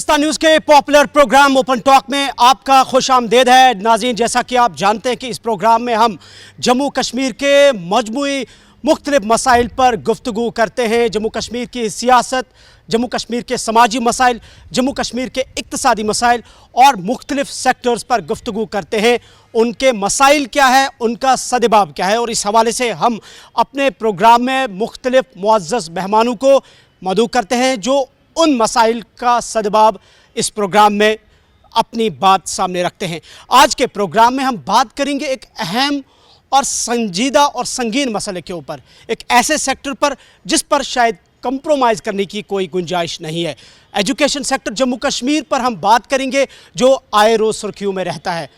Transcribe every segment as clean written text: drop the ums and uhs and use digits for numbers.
Balochistan news के popular programme open talk में आपका खुशामदीद है। नाज़रीन, जैसा कि आप जानते हैं कि इस प्रोग्राम में हम जम्मू कश्मीर के मजमूई मुख्तलिफ मसाइल पर गुफ्तगू करते हैं। जम्मू कश्मीर की सियासत, जम्मू कश्मीर के समाजी मसाइल, जम्मू कश्मीर के इक्तिसादी मसाइल और मुख्तलिफ सेक्टर्स पर गुफ्तगू करते हैं। उनके मसाइल क्या है, उनका सदबाब क्या है, और इस हवाले से हम अपने प्रोग्राम में मुख्तलिफ मुअज़्ज़ज़ मेहमानों को मदऊ करते हैं जो उन मसाइल का सदबाब इस प्रोग्राम में अपनी बात सामने रखते हैं। आज के प्रोग्राम में हम बात करेंगे एक अहम और संजीदा और संगीन मसले के ऊपर, एक ऐसे सेक्टर पर जिस पर शायद कंप्रोमाइज़ करने की कोई गुंजाइश नहीं है। एजुकेशन सेक्टर जम्मू कश्मीर पर हम बात करेंगे जो आए रोज़ सुर्खियों में रहता है।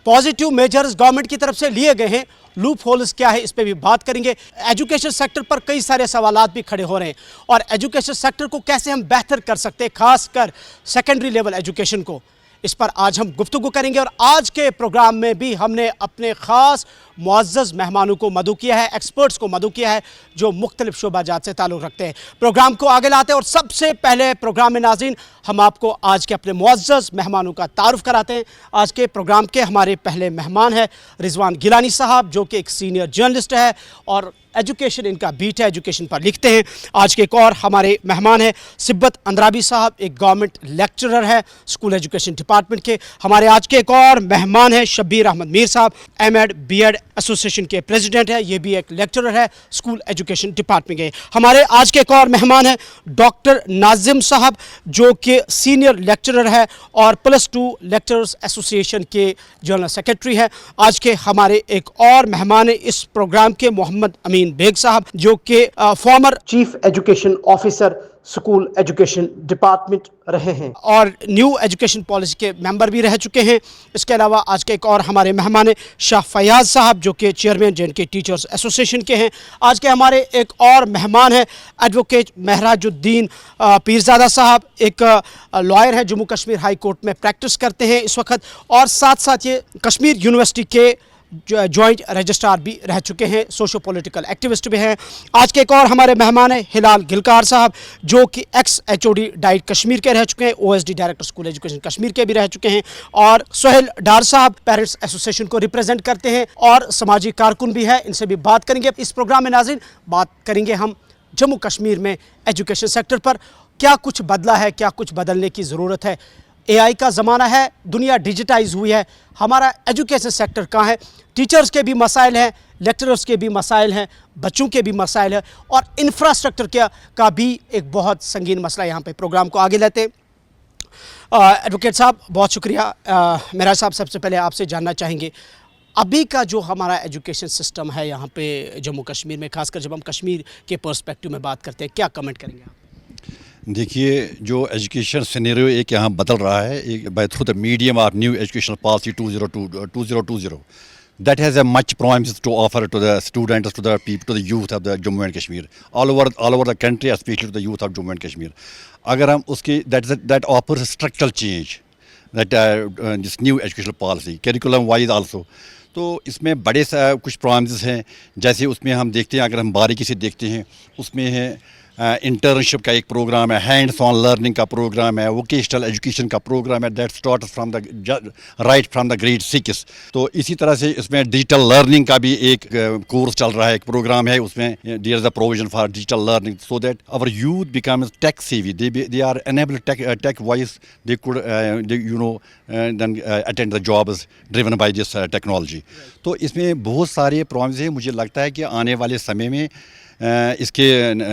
पॉजिटिव मेजर्स गवर्नमेंट की तरफ से लिए गए हैं, लूप होल्स क्या है इस पे भी बात करेंगे। एजुकेशन सेक्टर पर कई सारे सवालात भी खड़े हो रहे हैं और एजुकेशन सेक्टर को कैसे हम बेहतर कर सकते हैं, खासकर सेकेंडरी लेवल एजुकेशन को, इस पर आज हम गुफ्तगू करेंगे। और आज के प्रोग्राम में भी हमने अपने ख़ास मुअज़्ज़ज़ मेहमानों को मदऊ किया है, एक्सपर्ट्स को मदऊ किया है जो मुख्तलिफ शोबाजात से ताल्लुक़ रखते हैं। प्रोग्राम को आगे लाते हैं और सबसे पहले प्रोग्राम में नाज़रीन हम आपको आज के अपने मुअज़्ज़ज़ मेहमानों का तारुफ़ कराते हैं। आज के प्रोग्राम के हमारे पहले मेहमान हैं रिजवान गिलानी साहब, जो कि एक सीनियर जर्नलिस्ट है और एजुकेशन इनका बीट है, एजुकेशन पर लिखते हैं। आज के एक और हमारे मेहमान हैं सिब्बत अंद्राबी साहब, एक गवर्नमेंट लेक्चरर है स्कूल एजुकेशन डिपार्टमेंट के। हमारे आज के एक और मेहमान हैं शब्बीर अहमद मीर साहब, एमएड बीएड एसोसिएशन के प्रेसिडेंट है, ये भी एक लेक्चरर है स्कूल एजुकेशन डिपार्टमेंट के। हमारे आज के एक और मेहमान हैं डॉक्टर नाजिम साहब, जो कि सीनियर लेक्चरर है और +2 लेक्चरर्स एसोसिएशन के जनरल सेक्रेटरी है। आज के हमारे एक और मेहमान हैं इस प्रोग्राम के मोहम्मद अमीन बेग साहब, जो कि former chief education officer school education department रहे हैं और न्यू एजुकेशन पॉलिसी के मेंबर भी रह चुके हैं। इसके अलावा आज के एक और हमारे मेहमान हैं शाह फयाज साहब, जो कि चेयरमैन JNK टीचर्स एसोसिएशन के हैं। आज के हमारे एक और मेहमान हैं एडवोकेट महराजुद्दीन पीरजादा साहब, एक लॉयर है, जम्मू कश्मीर हाई कोर्ट में प्रैक्टिस करते हैं इस वक्त, और साथ साथ ये कश्मीर यूनिवर्सिटी के जॉइंट रजिस्ट्रार भी रह चुके हैं, सोशो पॉलिटिकल एक्टिविस्ट भी हैं। आज के एक और हमारे मेहमान हैं हिलाल गिलकार साहब, जो कि एक्स HOD डाइट कश्मीर के रह चुके हैं, OSD director school education Kashmir के भी रह चुके हैं, और सोहेल डार साहब पेरेंट्स एसोसिएशन को रिप्रेजेंट करते हैं और समाजी कारकुन भी है। इनसे भी बात करेंगे। इस प्रोग्राम में नाज़रीन बात करेंगे हम जम्मू कश्मीर में एजुकेशन सेक्टर पर क्या कुछ बदला है, क्या कुछ बदलने की ज़रूरत है। AI का ज़माना है, दुनिया डिजिटाइज हुई है, हमारा एजुकेशन सेक्टर कहाँ है। टीचर्स के भी मसाइल हैं, लेक्चरर्स के भी मसाइल हैं, बच्चों के भी मसाइल हैं, और इंफ्रास्ट्रक्चर का भी एक बहुत संगीन मसला। यहाँ पे प्रोग्राम को आगे लेते एडवोकेट साहब, बहुत शुक्रिया। मेरा साहब, सबसे पहले आपसे जानना चाहेंगे अभी का जो हमारा एजुकेशन सिस्टम है यहाँ पे जम्मू कश्मीर में, खासकर जब हम कश्मीर के पर्सपेक्टिव में बात करते हैं, क्या कमेंट करेंगे आप? देखिए, जो एजुकेशन सिनेरियो एक यहाँ बदल रहा है, एक by through the medium of new educational policy 2020 that has a much promises to offer to the students, to the people, to the youth of the Jammu and Kashmir, all over the country, especially to the youth of Jammu and Kashmir. अगर हम उसकी that offers structural change, that this new educational policy, curriculum wise also, तो इसमें बड़े कुछ promises हैं। जैसे उसमें हम देखते हैं, अगर हम बारीकी से देखते हैं, उसमें है इंटर्नशिप का एक प्रोग्राम है, हैंड्स ऑन लर्निंग का प्रोग्राम है, वोकेशनल एजुकेशन का प्रोग्राम है, that start from the right from the grade 6। तो इसी तरह से इसमें डिजिटल लर्निंग का भी एक कोर्स चल रहा है, एक प्रोग्राम है, उसमें there is a provision for digital learning so that our youth becomes tech savvy, they are enable tech wise, they could then attend the jobs driven by this technology। तो इसमें बहुत सारे प्रॉमिस हैं। मुझे लगता है कि आने वाले समय में इसके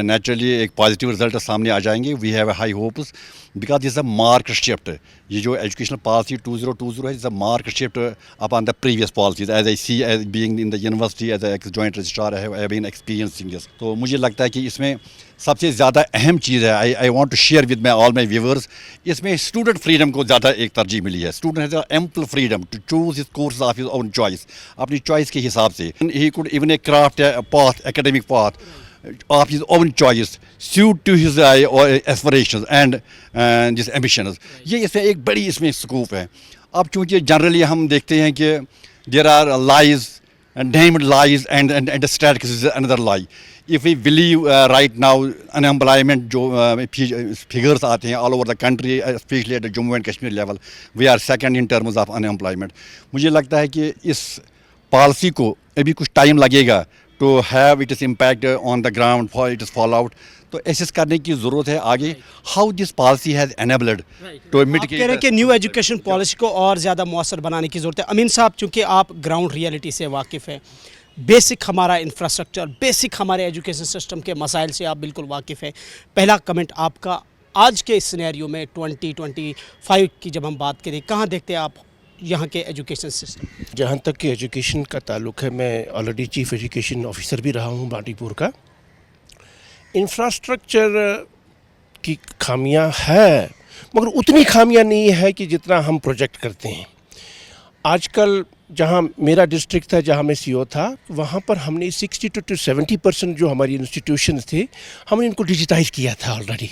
नेचुरली एक पॉजिटिव रिजल्ट सामने आ जाएंगे। We have high hopes because is a mark shift. ये जो एजुकेशनल पॉलिसी 2020 है, is a mark shift upon the previous policies as I see as being in the university as ex joint registrar है been experiencing this. तो मुझे लगता है कि इसमें सबसे ज़्यादा अहम चीज़ है, I want to share with my all my viewers, इसमें स्टूडेंट फ्रीडम को ज़्यादा एक तरजीह मिली है। Student has ample freedom to choose his course of his own choice, अपनी चॉइस के हिसाब से। He could even a craft path, academic path of his own choice suit to his aspirations and his ambitions। ये इसमें एक बड़ी इसमें scope है। अब चूँकि जनरली हम देखते हैं कि there are lies and damned lies and statistics is another lie। if we believe right now unemployment जो figures आते हैं all over the country, especially at the Jammu and Kashmir level, we are second in terms of unemployment. मुझे लगता है कि इस policy को अभी कुछ टाइम लगेगा to have its impact on the ground for its fallout. तो एसेस करने की ज़रूरत है आगे how this policy has enabled to आप कह रहे हैं कि न्यू एजुकेशन पॉलिसी को और ज़्यादा मौसर बनाने की ज़रूरत है। अमीन साहब, चूँकि आप ग्राउंड रियलिटी से वाकिफ़ हैं, बेसिक हमारा इंफ्रास्ट्रक्चर, बेसिक हमारे एजुकेशन सिस्टम के मसाइल से आप बिल्कुल वाकिफ़ हैं, पहला कमेंट आपका आज के इस सिनेरियो में 2025 की जब हम बात करें, कहाँ देखते हैं आप यहाँ के एजुकेशन सिस्टम? जहाँ तक कि एजुकेशन का ताल्लुक़ है, मैं ऑलरेडी चीफ़ एजुकेशन ऑफिसर भी रहा हूँ बांडीपुर का। इंफ्रास्ट्रक्चर की खामियां है, मगर उतनी खामियां नहीं है कि जितना हम प्रोजेक्ट करते हैं। आजकल जहाँ मेरा डिस्ट्रिक्ट था, जहाँ मैं सीओ था, वहाँ पर हमने 60 to 70% जो हमारी इंस्टीट्यूशंस थे, हमने इनको डिजिटाइज किया था ऑलरेडी।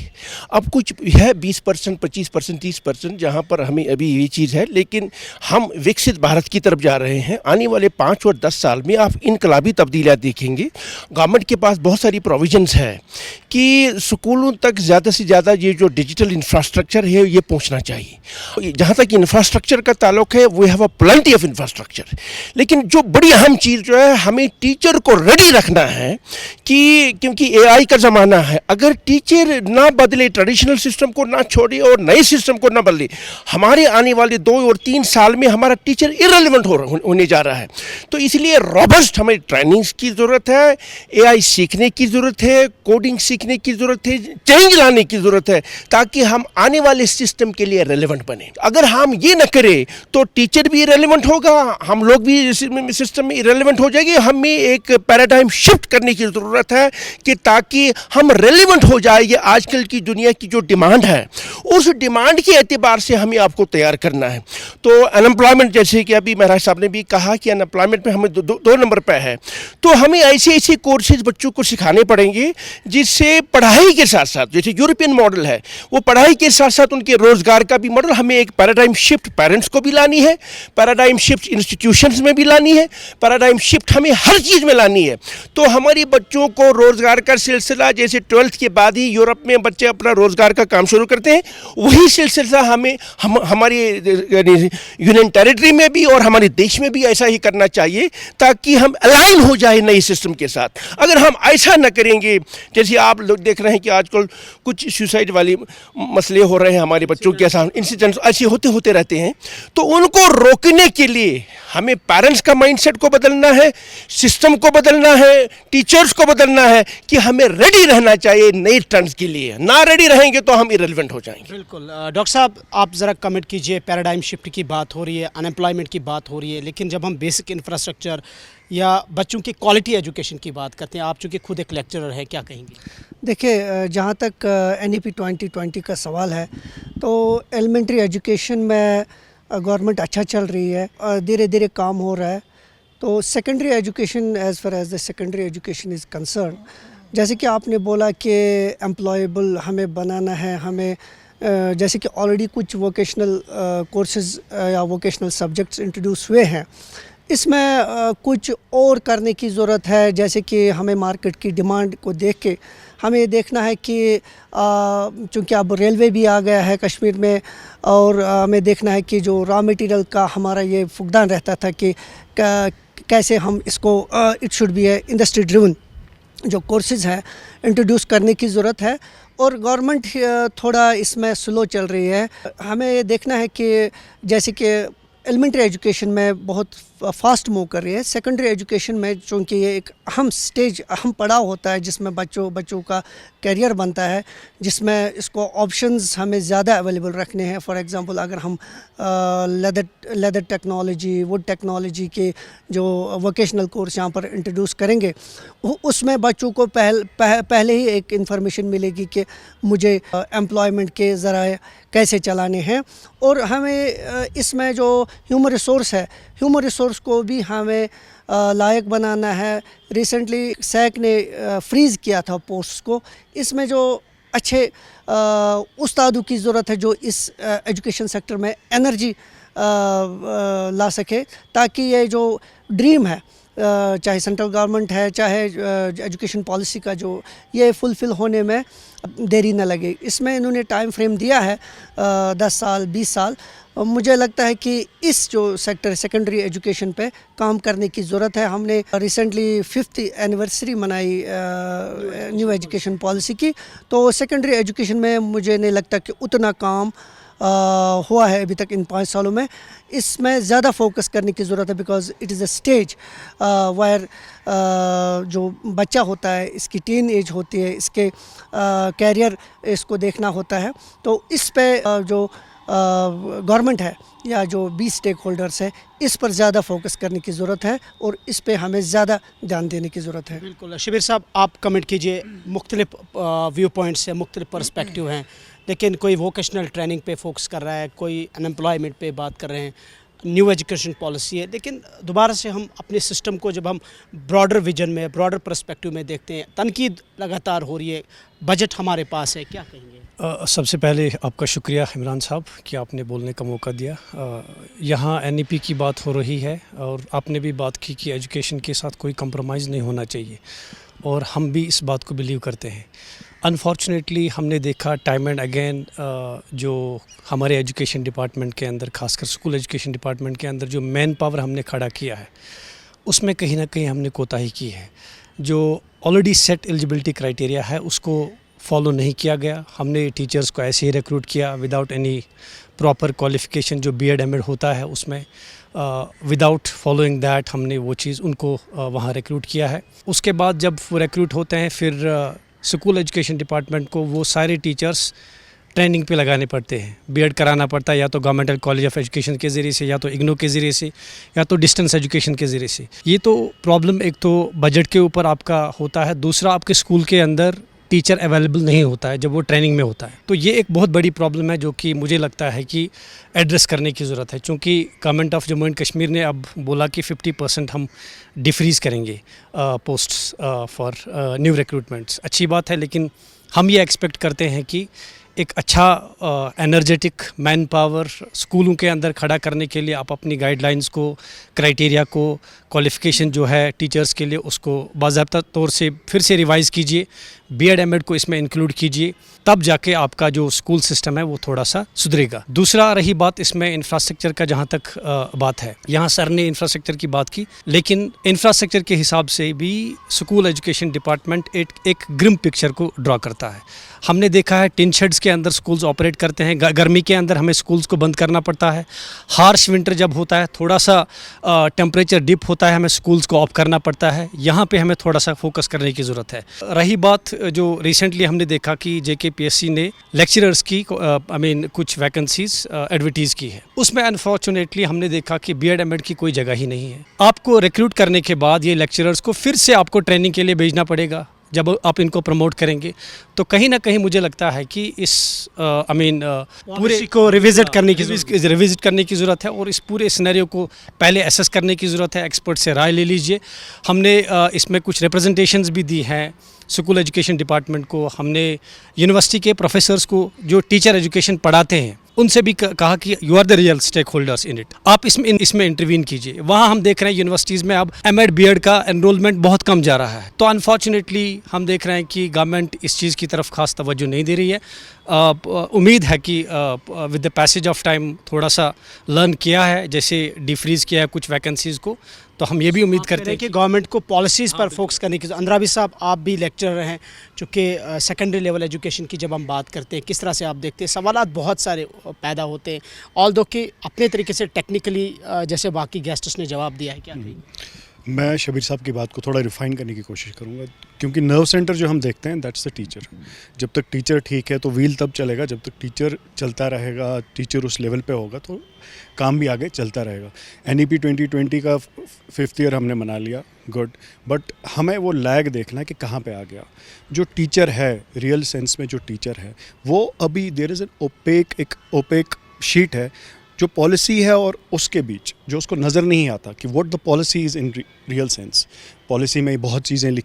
अब कुछ है 20%, 25%, 30% जहाँ पर हमें अभी ये चीज़ है, लेकिन हम विकसित भारत की तरफ जा रहे हैं। आने वाले 5 और 10 साल में आप इनकलाबी तब्दीलियाँ देखेंगे। गवर्नमेंट के पास बहुत सारी प्रोविजंस है कि स्कूलों तक ज़्यादा से ज़्यादा ये जो डिजिटल इंफ्रास्ट्रक्चर है ये पहुँचना चाहिए। जहाँ तक इंफ्रास्ट्रक्चर का ताल्लुक है, we have a plenty of infrastructure, लेकिन जो बड़ी अहम चीज़ जो है, हमें टीचर को रेडी रखना है कि क्योंकि एआई का ज़माना है। अगर टीचर ना बदले, ट्रेडिशनल सिस्टम को ना छोड़े और नए सिस्टम को ना बदले, हमारे आने वाले 2 और 3 साल में हमारा टीचर इररिलेवेंट होने जा रहा है। तो इसलिए रॉबस्ट हमें ट्रेनिंग्स की ज़रूरत है, एआई सीखने की ज़रूरत है, कोडिंग सीखने की ज़रूरत है, चेंज लाने की ज़रूरत है, ताकि हम आने वाले सिस्टम के लिए रेलेवेंट बने। अगर हम ये न करें तो टीचर भी रेलेवेंट होगा, हम लोग भी सिस्टम में इरेलेवेंट हो जाएंगे। हमें एक पैराडाइम शिफ्ट करने की ज़रूरत है कि ताकि हम रेलेवेंट हो जाए। ये आजकल की दुनिया की जो डिमांड है, उस डिमांड के एतबार से हमें आपको तैयार करना है। तो अनएम्प्लॉयमेंट, जैसे कि अभी महाराज साहब ने भी कहा कि अनएम्प्लॉयमेंट में हमें 2 नंबर पर है, तो हमें ऐसे कोर्सेज बच्चों को सिखाने पड़ेंगे जिससे पढ़ाई के साथ साथ, जैसे यूरोपियन मॉडल है, वो पढ़ाई के साथ साथ उनके रोज़गार का भी मॉडल। हमें एक पैराडाइम शिफ्ट पेरेंट्स को भी लानी है, पैराडाइम शिफ्ट इंस्टीट्यूशंस में भी लानी है, पैराडाइम शिफ्ट हमें हर चीज़ में लानी है। तो हमारे बच्चों को रोज़गार का सिलसिला, जैसे 12th के बाद ही यूरोप में बच्चे अपना रोज़गार का काम शुरू करते हैं, वही सिलसिला हमारी यूनियन टेरिटरी में भी और हमारे देश में भी ऐसा ही करना चाहिए, ताकि हम अलाइन हो जाए नए सिस्टम के साथ। अगर हम ऐसा न करेंगे, जैसे आप लोग देख रहे हैं कि आजकल कुछ सुसाइड वाले मसले हो रहे हैं हमारे बच्चों के साथ, इंसिडेंट्स ऐसे होते रहते हैं, तो उनको रोकने के लिए हमें पेरेंट्स का माइंडसेट को बदलना है, सिस्टम को बदलना है, टीचर्स को बदलना है कि हमें रेडी रहना चाहिए नए ट्रेंड्स के लिए। ना रेडी रहेंगे तो हम इरेलेवेंट हो जाएंगे। बिल्कुल। डॉक्टर साहब, आप ज़रा कमेंट कीजिए। पैराडाइम शिफ्ट की बात हो रही है, अनएम्प्लॉयमेंट की बात हो रही है, लेकिन जब हम बेसिक इंफ्रास्ट्रक्चर या बच्चों की क्वालिटी एजुकेशन की बात करते हैं, आप चूँकि खुद एक लेक्चरर है, क्या कहेंगे? देखिए, जहाँ तक NEP 2020 का सवाल है, तो एलिमेंट्री एजुकेशन में गवर्नमेंट अच्छा चल रही है, धीरे धीरे काम हो रहा है। तो secondary education, as far as the secondary education is concern, जैसे कि आपने बोला कि एम्प्लॉयबल हमें बनाना है, हमें जैसे कि ऑलरेडी कुछ वोकेशनल कोर्सेज या वोकेशनल सब्जेक्ट्स इंट्रोड्यूस हुए हैं, इसमें कुछ और करने की ज़रूरत है। जैसे कि हमें मार्केट की डिमांड को देख के हमें ये देखना है कि चूँकि अब रेलवे भी आ गया है कश्मीर में, और हमें देखना है कि जो रॉ मटेरियल का हमारा ये फुकदान रहता था कि कैसे हम इसको it should be A industry driven जो कोर्सेज है इंट्रोड्यूस करने की ज़रूरत है। और गवर्नमेंट थोड़ा इसमें स्लो चल रही है। हमें ये देखना है कि जैसे कि एलिमेंट्री एजुकेशन में बहुत फास्ट मूव कर रही है, सेकेंडरी एजुकेशन में चूँकि ये एक अहम स्टेज, अहम पड़ाव होता है जिसमें बच्चों का करियर बनता है, जिसमें इसको ऑप्शंस हमें ज़्यादा अवेलेबल रखने हैं। फॉर एग्जांपल, अगर हम लेदर टेक्नोलॉजी, वुड टेक्नोलॉजी के जो वोकेशनल कोर्स यहाँ पर इंट्रोड्यूस करेंगे, उसमें बच्चों को पहले ही एक इन्फॉर्मेशन मिलेगी कि मुझे एम्प्लॉयमेंट के ज़राए कैसे चलाने हैं। और हमें इसमें जो ह्यूमन रिसोर्स है, ह्यूमन रिसोर्स को भी हमें लायक बनाना है। रिसेंटली सैक ने फ्रीज़ किया था पोस्ट को। इसमें जो अच्छे उस्तादों की ज़रूरत है जो इस एजुकेशन सेक्टर में एनर्जी ला सके, ताकि ये जो ड्रीम है चाहे सेंट्रल गवर्नमेंट है, चाहे एजुकेशन पॉलिसी का जो ये फुलफ़िल होने में देरी न लगे। इसमें इन्होंने टाइम फ्रेम दिया है 10 साल 20 साल। मुझे लगता है कि इस जो सेक्टर सेकेंडरी एजुकेशन पे काम करने की ज़रूरत है। हमने रिसेंटली 5th एनिवर्सरी मनाई न्यू एजुकेशन पॉलिसी की, तो सेकेंडरी एजुकेशन में मुझे नहीं लगता कि उतना काम हुआ है अभी तक इन 5 सालों में। इसमें ज़्यादा फोकस करने की ज़रूरत है, because it is a stage wire जो बच्चा होता है, इसकी टीन एज होती है, इसके कैरियर इसको देखना होता है। तो इस पे जो गवर्नमेंट है या जो भी स्टेक होल्डर्स है, इस पर ज़्यादा फोकस करने की ज़रूरत है और इस पे हमें ज़्यादा ध्यान देने की ज़रूरत है। बिल्कुल शबीर साहब, आप कमेंट कीजिए। मुख्तलिफ व्यू पॉइंट्स हैं, मुख्तलिफ पर्सपेक्टिव हैं, लेकिन कोई वोकेशनल ट्रेनिंग पे फोकस कर रहा है, कोई अनएम्प्लॉयमेंट पे बात कर रहे हैं, न्यू एजुकेशन पॉलिसी है। लेकिन दोबारा से हम अपने सिस्टम को जब हम ब्रॉडर विजन में, ब्रॉडर पर्सपेक्टिव में देखते हैं, तनकीद लगातार हो रही है, बजट हमारे पास है, क्या कहेंगे? सबसे पहले आपका शुक्रिया इमरान साहब कि आपने बोलने का मौका दिया। यहाँ NEP की बात हो रही है और आपने भी बात की कि एजुकेशन के साथ कोई कंप्रोमाइज़ नहीं होना चाहिए, और हम भी इस बात को बिलीव करते हैं। अनफॉर्चुनेटली हमने देखा टाइम एंड अगेन जो हमारे एजुकेशन डिपार्टमेंट के अंदर, खासकर स्कूल एजुकेशन डिपार्टमेंट के अंदर जो मैन पावर हमने खड़ा किया है, उसमें कहीं ना कहीं हमने कोताही की है। जो ऑलरेडी सेट एलिजिबिलिटी क्राइटेरिया है उसको फॉलो नहीं किया गया। हमने टीचर्स को ऐसे ही रिक्रूट किया विदाउट एनी प्रॉपर क्वालिफ़िकेशन, जो B.Ed M.Ed होता है उसमें विदाउट फॉलोइंग दैट हमने वो चीज़ उनको वहाँ रिक्रूट किया है। उसके बाद जब वो रिक्रूट होते हैं, फिर स्कूल एजुकेशन डिपार्टमेंट को वो सारे टीचर्स ट्रेनिंग पे लगाने पड़ते हैं। B.Ed कराना पड़ता है, या तो गवर्नमेंटल कॉलेज ऑफ एजुकेशन के ज़रिए से, या तो IGNOU के ज़रिए से, या तो डिस्टेंस एजुकेशन के ज़रिए से। ये तो प्रॉब्लम एक तो बजट के ऊपर आपका होता है, दूसरा आपके स्कूल के अंदर टीचर अवेलेबल नहीं होता है जब वो ट्रेनिंग में होता है। तो ये एक बहुत बड़ी प्रॉब्लम है जो कि मुझे लगता है कि एड्रेस करने की ज़रूरत है, क्योंकि government of Jammu and Kashmir ने अब बोला कि 50% हम डिफ्रीज़ करेंगे पोस्ट्स फॉर न्यू रिक्रूटमेंट्स। अच्छी बात है, लेकिन हम ये एक्सपेक्ट करते हैं कि एक अच्छा एनर्जेटिक मैन पावर स्कूलों के अंदर खड़ा करने के लिए आप अपनी गाइडलाइंस को, क्राइटेरिया को, क्वालिफ़िकेशन जो है टीचर्स के लिए उसको बाज़ाब्ता तौर से फिर से रिवाइज़ कीजिए, B.Ed M.Ed को इसमें इंक्लूड कीजिए, तब जाके आपका जो स्कूल सिस्टम है वो थोड़ा सा सुधरेगा। दूसरा रही बात इसमें इंफ्रास्ट्रक्चर का, जहाँ तक बात है, यहाँ सर ने इंफ्रास्ट्रक्चर की बात की, लेकिन इंफ्रास्ट्रक्चर के हिसाब से भी स्कूल एजुकेशन डिपार्टमेंट एक ग्रिम पिक्चर को ड्रॉ करता है। हमने देखा है टिन शेड्स के अंदर स्कूल्स ऑपरेट करते हैं, गर्मी के अंदर हमें स्कूल्स को बंद करना पड़ता है। हार्श विंटर जब होता है, थोड़ा सा टेम्परेचर डिप होता है, हमें स्कूल्स को ऑफ करना पड़ता है। यहाँ पे हमें थोड़ा सा फोकस करने की ज़रूरत है। रही बात जो रिसेंटली हमने देखा कि JKPSC ने लेक्चरर्स की कुछ वैकेंसीज एडवर्टीज़ की है, उसमें अनफॉर्चुनेटली हमने देखा कि B.Ed M.Ed की कोई जगह ही नहीं है। आपको रिक्रूट करने के बाद ये लेक्चरर्स को फिर से आपको ट्रेनिंग के लिए भेजना पड़ेगा जब आप इनको प्रमोट करेंगे। तो कहीं ना कहीं मुझे लगता है कि इस पूरे को रिविजिट करने की ज़रूरत है, और इस पूरे सिनेरियो को पहले एसेस करने की ज़रूरत है। एक्सपर्ट से राय ले लीजिए। हमने इसमें कुछ रिप्रेजेंटेशंस भी दी हैं स्कूल एजुकेशन डिपार्टमेंट को। हमने यूनिवर्सिटी के प्रोफेसर्स को जो टीचर एजुकेशन पढ़ाते हैं उनसे भी कहा कि you are the real stakeholders in it, आप इसमें इंटरवीन कीजिए। वहाँ हम देख रहे हैं यूनिवर्सिटीज़ में अब M.Ed B.Ed का एनरोलमेंट बहुत कम जा रहा है। तो अनफॉर्चुनेटली हम देख रहे हैं कि गवर्नमेंट इस चीज़ की तरफ खास तवज्जो नहीं दे रही है। उम्मीद है कि with the passage of time थोड़ा सा लर्न किया है, जैसे डिफ्रीज़ किया है कुछ वैकेंसीज़ को, तो हम ये भी उम्मीद करते हैं कि गवर्नमेंट को पॉलिसीज़ पर फोकस करने की। अंद्राबी साहब, आप भी लेक्चरर हैं, चूँकि सेकेंडरी लेवल एजुकेशन की जब हम बात करते हैं, किस तरह से आप देखते हैं? सवालात बहुत सारे पैदा होते हैं, ऑल्दो कि अपने तरीके से टेक्निकली जैसे बाकी गेस्ट्स ने जवाब दिया है, क्या कहेंगे? मैं शबीर साहब की बात को थोड़ा रिफ़ाइन करने की कोशिश करूँगा, क्योंकि नर्व सेंटर जो हम देखते हैं दैट्स द टीचर। जब तक टीचर ठीक है तो व्हील तब चलेगा, जब तक टीचर चलता रहेगा, टीचर उस लेवल पे होगा तो काम भी आगे चलता रहेगा। NEP 2020 का 5th ईयर हमने मना लिया, गुड, बट हमें वो लैग देखना है कि कहाँ पे आ गया। जो टीचर है, रियल सेंस में जो टीचर है, वो अभी there is an opaque sheet है जो पॉलिसी है और उसके बीच जो उसको नज़र नहीं आता कि what the policy is in real sense. Policy में बहुत चीज़ें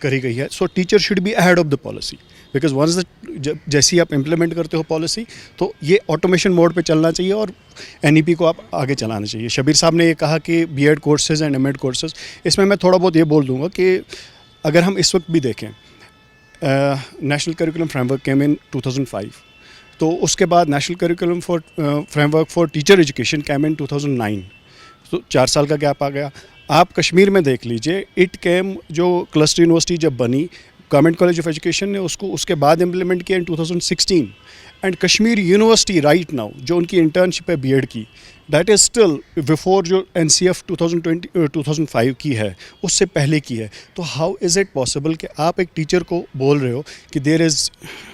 करी गई है, so teacher should be ahead of the policy. Because once जैसी आप इम्प्लीमेंट करते हो पॉलिसी तो ये ऑटोमेशन मोड पे चलना चाहिए और NEP को आप आगे चलाना चाहिए। शबीर साहब ने ये कहा कि B.Ed courses and M.Ed courses, इसमें मैं थोड़ा बहुत ये बोल दूंगा कि अगर हम इस वक्त भी देखें, national curriculum framework came in 2005, तो उसके बाद national curriculum for framework for teacher education came in 2009, तो 4 साल का गैप आ गया। आप कश्मीर में देख लीजिए, इट केम जो क्लस्टर यूनिवर्सिटी जब बनी, गवर्नमेंट कॉलेज ऑफ एजुकेशन ने उसको उसके बाद इम्प्लीमेंट किया इन 2016, and Kashmir university right now जो उनकी इंटर्नशिप है B.Ed की, दैट इज़ स्टिल बिफोर जो NCF 2005 की है उससे पहले की है। तो हाउ इज़ इट पॉसिबल कि आप एक टीचर को बोल रहे हो कि देयर इज़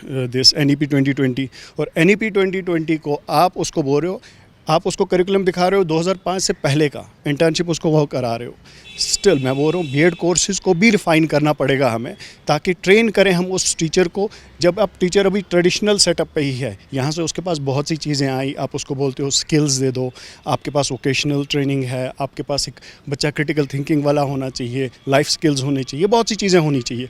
दिस NEP 2020 और NEP 2020 को आप उसको बोल रहे हो, आप उसको करिकुलम दिखा रहे हो 2005 से पहले का, इंटर्नशिप उसको वो करा रहे हो। स्टिल मैं बोल रहा हूँ B.Ed कोर्सेज को भी रिफ़ाइन करना पड़ेगा हमें, ताकि ट्रेन करें हम उस टीचर को। जब आप टीचर अभी ट्रेडिशनल सेटअप पे ही है, यहाँ से उसके पास बहुत सी चीज़ें आई, आप उसको बोलते हो स्किल्स दे दो, आपके पास वोकेशनल ट्रेनिंग है, आपके पास एक बच्चा क्रिटिकल थिंकिंग वाला होना चाहिए, लाइफ स्किल्स होने चाहिए, बहुत सी चीज़ें होनी चाहिए।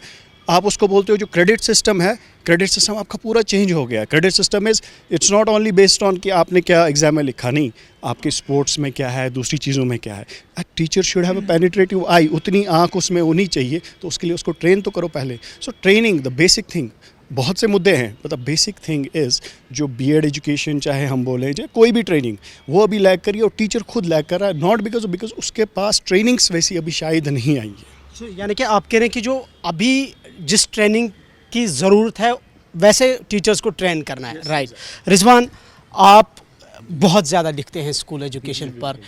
आप उसको बोलते हो जो क्रेडिट सिस्टम है, क्रेडिट सिस्टम आपका पूरा चेंज हो गया। Credit system is it's not only based on कि आपने क्या एग्जाम में लिखा, नहीं, आपके स्पोर्ट्स में क्या है, दूसरी चीज़ों में क्या है। A teacher should have a penetrative eye, उतनी आँख उसमें होनी चाहिए, तो उसके लिए उसको ट्रेन तो करो पहले। So training the basic thing, बहुत से मुद्दे हैं, but the basic thing is जो B.Ed एजुकेशन चाहे हम बोलें, चाहे कोई भी ट्रेनिंग, वो अभी लैग करिए और टीचर खुद लैग कर रहा है, नॉट बिकॉज उसके पास ट्रेनिंग्स वैसी अभी शायद नहीं आई है। यानी कि आप कह रहे हैं कि जो अभी जिस ट्रेनिंग की ज़रूरत है वैसे टीचर्स को ट्रेन करना है, राइट। रिजवान, आप बहुत ज़्यादा लिखते हैं स्कूल एजुकेशन पर,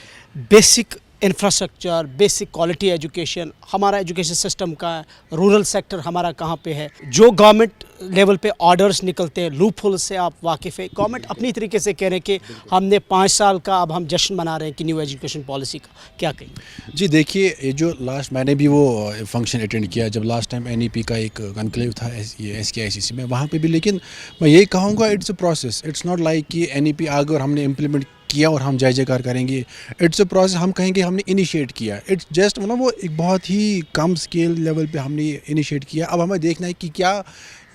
basic infrastructure, basic quality education, हमारा एजुकेशन सिस्टम का रूरल सेक्टर हमारा कहाँ पे है, जो गवर्नमेंट लेवल पे ऑर्डर्स निकलते हैं, लूप होल से आप वाकिफ़ है। गवर्नमेंट अपनी तरीके से कह रहे हैं कि हमने 5 साल का अब हम जश्न मना रहे हैं कि न्यू एजुकेशन पॉलिसी का, क्या कहें? जी देखिए, ये जो लास्ट मैंने भी वो फंक्शन अटेंड किया जब लास्ट टाइम NEP का एक कॉन्क्लेव था ये SKICC में, वहाँ पे भी। लेकिन मैं यही कहूँगा, it's a process, it's not like कि NEP आ गया और हमने इम्प्लीमेंट किया और हम जय जयकार करेंगे। इट्स अ प्रोसेस, हम कहेंगे हमने इनिशिएट किया, इट्स जस्ट मतलब वो एक बहुत ही कम स्केल लेवल पे हमने इनिशिएट किया। अब हमें देखना है कि क्या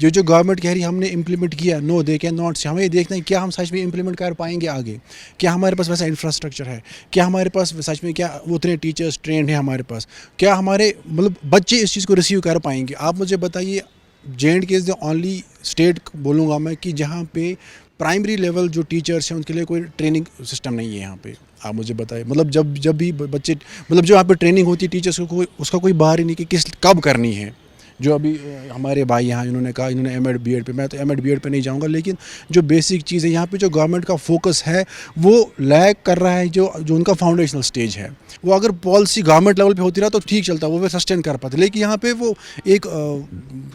जो गवर्नमेंट कह रही है हमने इम्प्लीमेंट किया, नो दे कैन नॉट से, हमें ये देखना है क्या हम सच में इम्प्लीमेंट कर पाएंगे आगे, क्या हमारे पास वैसा इंफ्रास्ट्रक्चर है, क्या हमारे पास सच में क्या उतने टीचर्स ट्रेंड हैं हमारे पास, क्या हमारे मतलब बच्चे इस चीज़ को रिसीव कर पाएंगे। आप मुझे बताइए, J&K is the only state बोलूँगा मैं कि जहाँ पे प्राइमरी लेवल जो टीचर्स हैं उनके लिए कोई ट्रेनिंग सिस्टम नहीं है यहाँ पे। आप मुझे बताइए, मतलब जब भी बच्चे, मतलब जो यहाँ पे ट्रेनिंग होती है टीचर्स को, उसका कोई बाहर ही नहीं कि किस कब करनी है। जो अभी हमारे भाई यहाँ इन्होंने कहा, इन्होंने M.Ed B.Ed पे, मैं तो M.Ed B.Ed पे नहीं जाऊँगा, लेकिन जो बेसिक चीज़ है यहाँ पे जो गवर्नमेंट का फोकस है वो लैग कर रहा है। जो उनका फाउंडेशनल स्टेज है, वो अगर पॉलिसी गवर्नमेंट लेवल पे होती रहा तो ठीक चलता, वो सस्टेन कर पाते। लेकिन यहाँ पे वो एक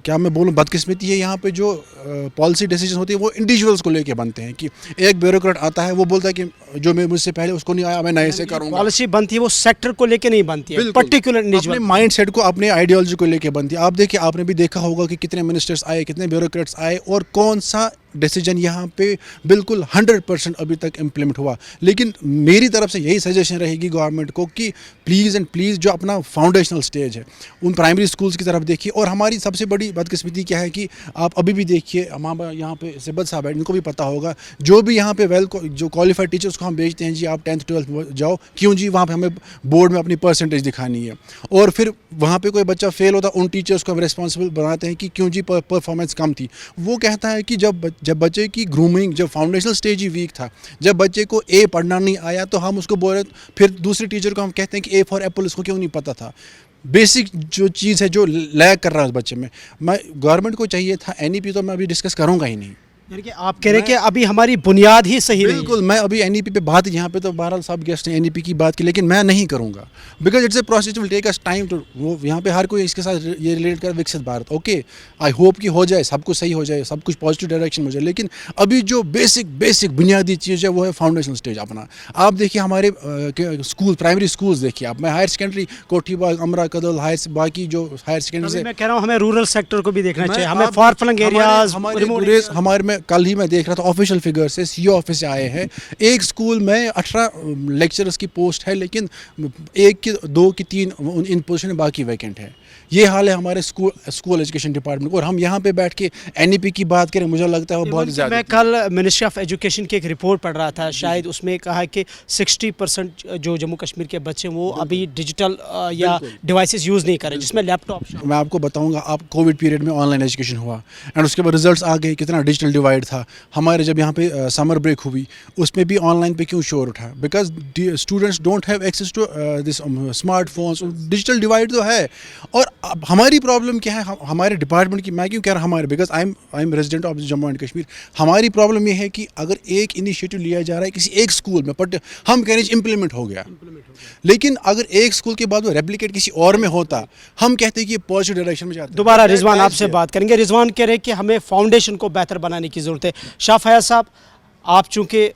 क्या मैं बोलूँ बदकिस्मती है, यहाँ पे जो पॉलिसी डिसीजन होती है वो इंडिविजुअल्स को लेके बनते हैं कि एक ब्यूरोक्रेट आता है, वो बोलता है कि जो मैं मुझसे पहले उसको नहीं आया मैं नए से करूँगा। पॉलिसी बनती है वो सेक्टर को लेके नहीं बनती है, पर्टिकुलर अपने माइंड सेट को, अपने आइडियोलॉजी को लेके बनती है। आप देखिए, आपने भी देखा होगा कि कितने मिनिस्टर्स आए, कितने ब्यूरोक्रेट्स आए और कौन सा डिसीजन यहाँ पे बिल्कुल 100% अभी तक इम्प्लीमेंट हुआ। लेकिन मेरी तरफ से यही सजेशन रहेगी गवर्नमेंट को कि प्लीज़ एंड प्लीज़ जो अपना फाउंडेशनल स्टेज है उन प्राइमरी स्कूल्स की तरफ देखिए। और हमारी सबसे बड़ी बदकिस्मती क्या है कि आप अभी भी देखिए, हमारे यहाँ पे सिब्बत साहब है, इनको भी पता होगा, जो भी यहाँ पे जो क्वालिफाइड टीचर्स को हम भेजते हैं, जी आप 10th 12th जाओ, क्यों जी वहाँ पे हमें बोर्ड में अपनी परसेंटेज दिखानी है। और फिर वहाँ पे कोई बच्चा फेल होता, उन टीचर्स को हम रिस्पॉन्सिबल बनाते हैं कि क्यों जी परफॉर्मेंस कम थी। वो कहता है कि जब बच्चे की ग्रूमिंग, जब फाउंडेशनल स्टेज ही वीक था, जब बच्चे को A पढ़ना नहीं आया तो हम उसको बोल रहे, फिर दूसरे टीचर को हम कहते हैं कि A फॉर एप्पल, इसको क्यों नहीं पता था। बेसिक जो चीज़ है जो लैग कर रहा है उस बच्चे में, मैं गवर्नमेंट को चाहिए था। NEP तो मैं अभी डिस्कस करूँगा ही नहीं। यानी कि आप कह रहे हैं कि अभी हमारी बुनियाद ही सही नहीं है। बिल्कुल, मैं अभी NEP पे बात, यहाँ पे तो बहरहाल सब गेस्ट ने NEP की बात की, लेकिन मैं नहीं करूँगा because it's a process, will take us time to, वो यहाँ पे हर कोई इसके साथ ये रिलेट कर विकसित भारत। ओके, आई होप कि हो जाए, सब कुछ सही हो जाए, सब कुछ पॉजिटिव डायरेक्शन में हो जाए। लेकिन अभी जो बेसिक बुनियादी चीज़ है वो है फाउंडेशनल स्टेज अपना। आप देखिए हमारे स्कूल, प्राइमरी स्कूल्स देखिए आप, मैं हायर सेकेंडरी कोठीबाग, अमरा कदल, बाकी जो हायर सेकेंडरी से, मैं कह रहा हूँ हमें रूरल सेक्टर को भी देखना चाहिए, हमें फार फ्लंग एरियाज, हमारे में कल ही मैं देख रहा था ऑफिशियल फिगर से, CO ऑफिस से आए हैं, एक स्कूल में 18 लेक्चरर्स की पोस्ट है, लेकिन 1 की 2 की 3 इन पोजीशन बाकी वैकेंट है। ये हाल है हमारे स्कूल एजुकेशन डिपार्टमेंट। और हम यहाँ पे बैठ के NEP की बात करें, मुझे लगता है वो बहुत ज़्यादा। मैं कल मिनिस्ट्री ऑफ एजुकेशन की एक रिपोर्ट पढ़ रहा था, शायद उसमें कहा कि 60% जो जम्मू कश्मीर के बच्चे वो अभी डिजिटल या डिवाइसेस यूज़ नहीं कर रहे, जिसमें लैपटॉप। मैं आपको बताऊंगा, आप कोविड पीरियड में ऑनलाइन एजुकेशन हुआ एंड उसके बाद रिजल्ट्स आ गए, कितना डिजिटल डिवाइड था। हमारे जब यहाँ पे समर ब्रेक हुई उसमें भी ऑनलाइन पे क्यों शोर उठा? Because students don't have access to this smartphones. Digital divide तो है। और अब हमारी प्रॉब्लम क्या है, हमारे डिपार्टमेंट की, मैं क्यों कह रहा हमारे, because I am resident of Jammu and Kashmir. हमारी प्रॉब्लम ये है कि अगर एक इनिशिएटिव लिया जा रहा है किसी एक स्कूल में, बट हम कह रहे हैं इम्प्लीमेंट हो गया, लेकिन अगर एक स्कूल के बाद वो रेप्लिकेट किसी और में होता, हम कहते हैं कि ये पॉजिटिव डायरेक्शन में जाता है। दोबारा रिजवान आपसे बात करेंगे। रिजवान कह रहे हैं कि हमें फाउंडेशन को बेहतर बनाने की ज़रूरत है। शाह फयाज साहब, आप चूँकि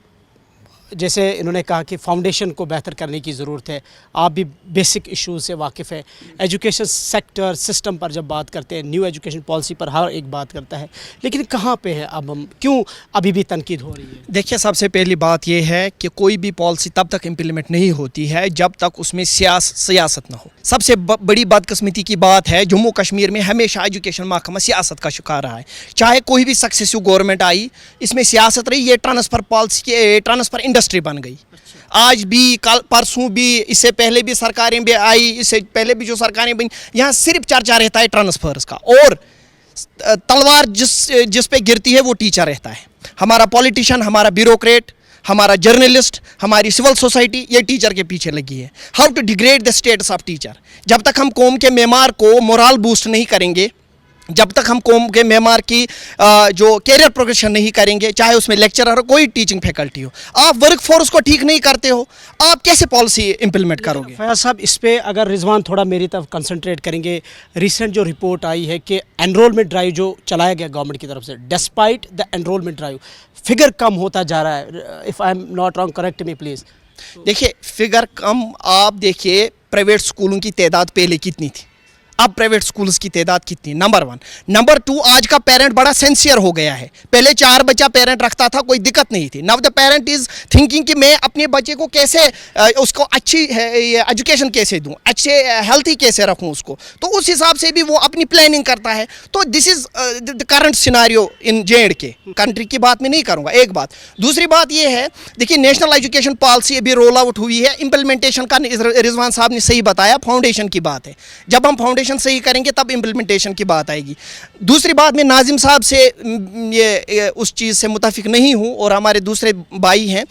जैसे इन्होंने कहा कि फाउंडेशन को बेहतर करने की ज़रूरत है, आप भी बेसिक इश्यूज से वाकिफ़ है। एजुकेशन सेक्टर सिस्टम पर जब बात करते हैं, न्यू एजुकेशन पॉलिसी पर हर एक बात करता है, लेकिन कहाँ पे है अब हम, क्यों अभी भी तनकीद हो रही है? देखिए, सबसे पहली बात यह है कि कोई भी पॉलिसी तब तक इम्प्लीमेंट नहीं होती है जब तक उसमें सियासत ना हो। सबसे बड़ी बदकिस्मती की बात है, जम्मू कश्मीर में हमेशा एजुकेशन महकमा सियासत का शिकार रहा है। चाहे कोई भी सक्सेसिव गवर्नमेंट आई, इसमें सियासत रही। ये ट्रांसफ़र पॉलिसी के ट्रांसफ़र इंडस्ट्री बन गई। आज भी, कल परसों भी, इससे पहले भी सरकारें भी आई, इससे पहले भी जो सरकारें बनी, यहाँ सिर्फ चर्चा रहता है ट्रांसफर्स का, और तलवार जिस पे गिरती है वो टीचर रहता है। हमारा पॉलिटिशियन, हमारा ब्यूरोक्रेट, हमारा जर्नलिस्ट, हमारी सिविल सोसाइटी, ये टीचर के पीछे लगी है। How to degrade the status of teacher. जब तक हम कौम के मेमार को मोरल बूस्ट नहीं करेंगे, जब तक हम कौम के मेमार की जो कैरियर प्रोग्रेशन नहीं करेंगे, चाहे उसमें लेक्चरर हो, कोई टीचिंग फैकल्टी हो, आप वर्क फोर्स को ठीक नहीं करते हो, आप कैसे पॉलिसी इंप्लीमेंट करोगे? फयाज साहब, इस पे अगर रिजवान थोड़ा मेरी तरफ कंसंट्रेट करेंगे। रिसेंट जो रिपोर्ट आई है कि एनरोलमेंट ड्राइव जो चलाया गया गवर्नमेंट की तरफ से, despite the enrolment drive, figure कम होता जा रहा है। If I am not wrong, correct me please. देखिए, फिगर कम, आप देखिए प्राइवेट स्कूलों की तादाद पहले कितनी थी, अब प्राइवेट स्कूल्स की तादाद कितनी, नंबर 1। नंबर 2, आज का पेरेंट बड़ा सेंसियर हो गया है। पहले 4 बच्चा पेरेंट रखता था, कोई दिक्कत नहीं थी। Now the parent is thinking कि मैं अपने बच्चे को कैसे, उसको अच्छी एजुकेशन कैसे दूं, अच्छे हेल्थी कैसे रखूं उसको, तो उस हिसाब से भी वो अपनी प्लानिंग करता है। तो this is the current scenario in J&K। Country की बात मैं नहीं करूँगा, एक बात। दूसरी बात ये है, देखिए, नेशनल एजुकेशन पॉलिसी अभी रोल आउट हुई है, इंप्लीमेंटेशन का रिजवान साहब ने सही बताया, फाउंडेशन की बात है। जब हम फाउंडेशन सही करेंगे तब इम्प्लीमेंटेशन की बात आएगी। दूसरी बात, मैं नाजिम साहब से ये उस चीज़ से मुताफिक नहीं हूँ, और हमारे दूसरे भाई हैं,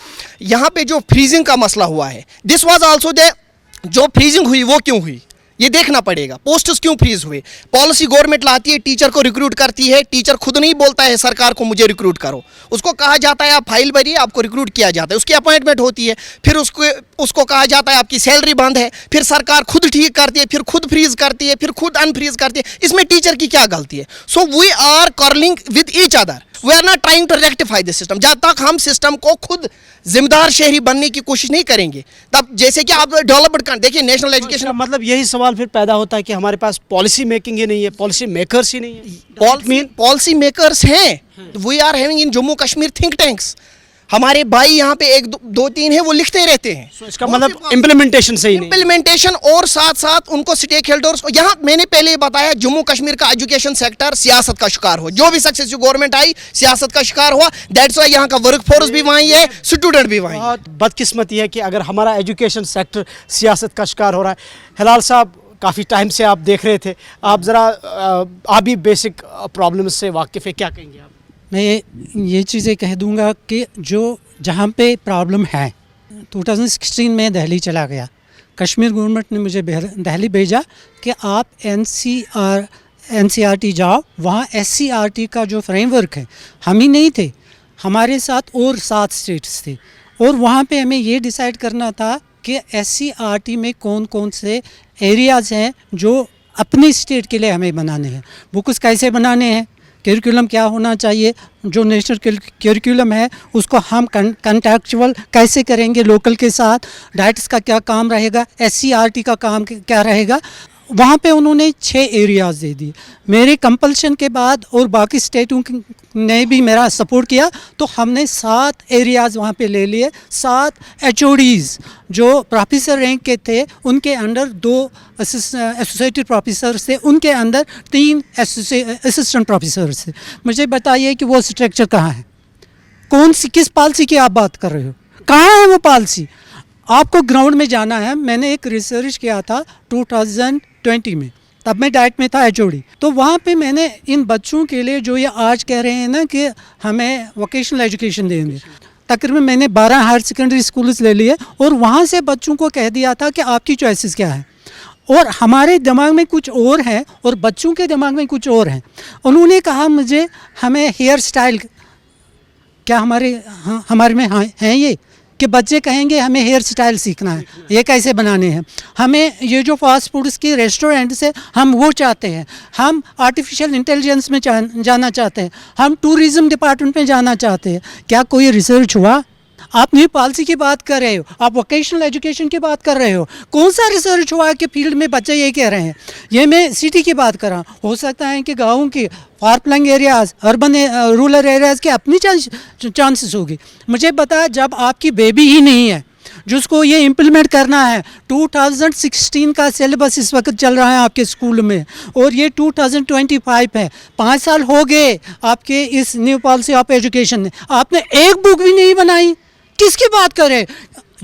यहाँ पे जो फ्रीजिंग का मसला हुआ है, दिस वाज आल्सो द, जो फ्रीजिंग हुई वो क्यों हुई ये देखना पड़ेगा। पोस्ट्स क्यों फ्रीज हुए? पॉलिसी गवर्नमेंट लाती है, टीचर को रिक्रूट करती है, टीचर खुद नहीं बोलता है सरकार को मुझे रिक्रूट करो, उसको कहा जाता है आप फाइल भरिए, आपको रिक्रूट किया जाता है, उसकी अपॉइंटमेंट होती है, फिर उसको कहा जाता है आपकी सैलरी बंद है, फिर सरकार खुद ठीक करती है, फिर खुद फ्रीज करती है, फिर खुद अनफ्रीज करती है। इसमें टीचर की क्या गलती है? So we are quarrelling with each other, we are not trying to rectify this system. जब तक हम सिस्टम को खुद जिम्मेदार शहरी बनने की कोशिश नहीं करेंगे, तब जैसे कि आप डेवलपमेंट कर देखिए, नेशनल एजुकेशन, मतलब यही सवाल फिर पैदा होता है कि हमारे पास पॉलिसी मेकिंग ही नहीं है, पॉलिसी मेकर्स ही नहीं है। पॉलिसी मेकर्स हैं, we are having in Jammu Kashmir think tanks. हमारे भाई यहाँ पे 1 2 3 है, वो लिखते रहते हैं। इसका मतलब इम्प्लीमेंटेशन सही नहीं, इम्प्लीमेंटेशन, और साथ साथ उनको स्टेक होल्डर्स को, यहाँ मैंने पहले बताया, जम्मू कश्मीर का एजुकेशन सेक्टर सियासत का शिकार हो, जो भी सक्सेसिव गवर्नमेंट आई सियासत का शिकार हुआ। दैट्स व्हाई यहाँ का वर्क फोर्स भी वहीं है, स्टूडेंट भी वहीं। बहुत बदकिस्मती है कि अगर हमारा एजुकेशन सेक्टर सियासत का शिकार हो रहा है। हिलाल साहब, काफ़ी टाइम से आप देख रहे थे, आप ज़रा आप भी बेसिक प्रॉब्लम से वाकिफ़ है, क्या कहेंगे आप? मैं ये चीज़ें कह दूंगा कि जो जहाँ पे प्रॉब्लम है, 2016 में दिल्ली चला गया, कश्मीर गवर्नमेंट ने मुझे दिल्ली भेजा कि आप NCERT जाओ, वहाँ SCERT का जो फ्रेमवर्क है, हम ही नहीं थे, हमारे साथ और 7 स्टेट्स थे, और वहाँ पे हमें ये डिसाइड करना था कि SCERT में कौन कौन से एरियाज़ हैं जो अपनी स्टेट के लिए हमें बनाने हैं, बुक्स कैसे बनाने हैं, करिकुलम क्या होना चाहिए, जो नेशनल करिकुलम है उसको हम कंटेक्चुअल कैसे करेंगे लोकल के साथ, डाइट्स का क्या काम रहेगा, SCERT का काम क्या रहेगा, वहाँ पे उन्होंने 6 एरियाज़ दे दिए। मेरे कंपल्शन के बाद और बाकी स्टेटों ने भी मेरा सपोर्ट किया, तो हमने 7 एरियाज़ वहाँ पे ले लिए। 7 HODs जो प्रोफेसर रैंक के थे, उनके अंडर 2 एसोसिएटेड प्रोफेसर थे, उनके अंदर 3 असिस्टेंट प्रोफेसर थे। मुझे बताइए कि वो स्ट्रक्चर कहाँ है? कौन सी, किस पॉलिसी की आप बात कर रहे हो? कहाँ है वो पॉलिसी? आपको ग्राउंड में जाना है। मैंने एक रिसर्च किया था 2020 में, तब मैं डाइट में था HOD। तो वहाँ पे मैंने इन बच्चों के लिए जो ये आज कह रहे हैं ना कि हमें वोकेशनल एजुकेशन देंगे, तकरीबन मैंने 12 हायर सेकेंडरी स्कूल्स ले लिए और वहाँ से बच्चों को कह दिया था कि आपकी चॉइसेस क्या है। और हमारे दिमाग में कुछ और है और बच्चों के दिमाग में कुछ और है। उन्होंने कहा मुझे हमें हेयर स्टाइल, क्या हमारे में हैं ये कि बच्चे कहेंगे हमें हेयर स्टाइल सीखना है, ये कैसे बनाने हैं, हमें ये जो फास्ट फूड्स की रेस्टोरेंट से हम वो चाहते हैं, हम आर्टिफिशियल इंटेलिजेंस में जाना चाहते हैं, हम टूरिज़्म डिपार्टमेंट में जाना चाहते हैं। क्या कोई रिसर्च हुआ? आप न्यू पॉलिसी की बात कर रहे हो, आप वोकेशनल एजुकेशन की बात कर रहे हो। कौन सा रिसर्च हुआ कि फील्ड में बच्चे ये कह रहे हैं? ये मैं सिटी की बात कर रहा हूँ। हो सकता है कि गाँव की far flung areas, urban rural areas की अपनी चांसेस होगी। मुझे बता, जब आपकी बेबी ही नहीं है जिसको ये इम्प्लीमेंट करना है, 2016 का सिलेबस इस वक्त चल रहा है आपके स्कूल में और ये 2025 है, 5 साल हो गए आपके इस न्यू पॉलिसी ऑफ एजुकेशन ने, आपने एक बुक भी नहीं बनाई। किसकी बात करें?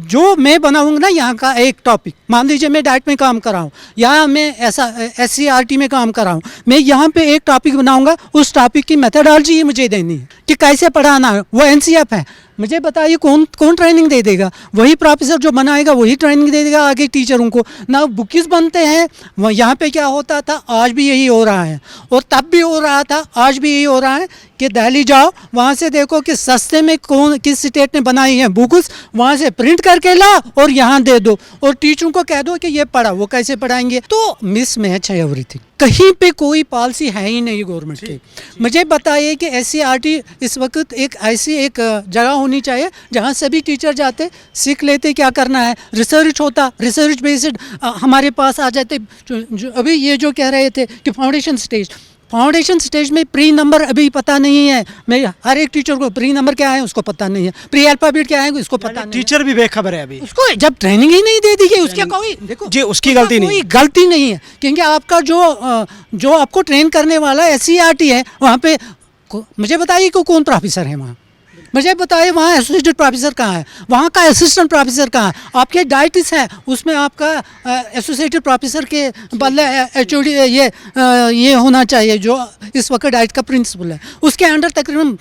जो मैं बनाऊंगा ना यहाँ का एक टॉपिक, मान लीजिए मैं डाइट में काम कर रहा हूँ, यहाँ मैं ऐसा SCRT में काम कर रहा हूँ, मैं यहाँ पे एक टॉपिक बनाऊंगा, उस टॉपिक की मेथडोलॉजी ही मुझे देनी है कि कैसे पढ़ाना है। वो NCF है। मुझे बताइए कौन ट्रेनिंग दे देगा? वही प्रोफेसर जो बनाएगा वही ट्रेनिंग दे देगा आगे टीचरों को ना। बुक्स बनते हैं। वह यहाँ पे क्या होता था, आज भी यही हो रहा है और तब भी हो रहा था, आज भी यही हो रहा है कि दिल्ली जाओ, वहाँ से देखो कि सस्ते में किस स्टेट ने बनाई है बुक्स, वहाँ से प्रिंट करके ला और यहाँ दे दो और टीचरों को कह दो कि ये पढ़ा। वो कैसे पढ़ाएंगे? तो मिसमैच है एवरीथिंग। कहीं पे कोई पॉलिसी है ही नहीं गवर्नमेंट की। मुझे बताइए कि SCRT इस वक्त एक ऐसी एक जगह होनी चाहिए जहाँ सभी टीचर जाते, सीख लेते क्या करना है, रिसर्च होता, रिसर्च बेस्ड हमारे पास आ जाते। अभी ये जो कह रहे थे कि फाउंडेशन स्टेज में प्री नंबर अभी पता नहीं है। मैं हर एक टीचर को प्री नंबर क्या है उसको पता नहीं है, प्री अल्फाबेट क्या है उसको पता नहीं। टीचर भी बेखबर है अभी। उसको जब ट्रेनिंग ही नहीं दे दी गई, उसके कोई देखो जी उसकी गलती नहीं, कोई गलती नहीं है, क्योंकि आपका जो आपको ट्रेन करने वाला SCRT है वहाँ पे। मुझे बताइए कि कौन प्रोफेसर है वहाँ? मुझे बताइए वहाँ एसोसिएटेड प्रोफेसर कहाँ है, वहाँ का असिस्टेंट प्रोफेसर कहाँ है? आपके डाइटिस है उसमें आपका एसोसिएटेड प्रोफेसर के बदले HOD ये होना चाहिए जो इस वक्त डाइट का प्रिंसिपल है। उसके अंडर तकरीबन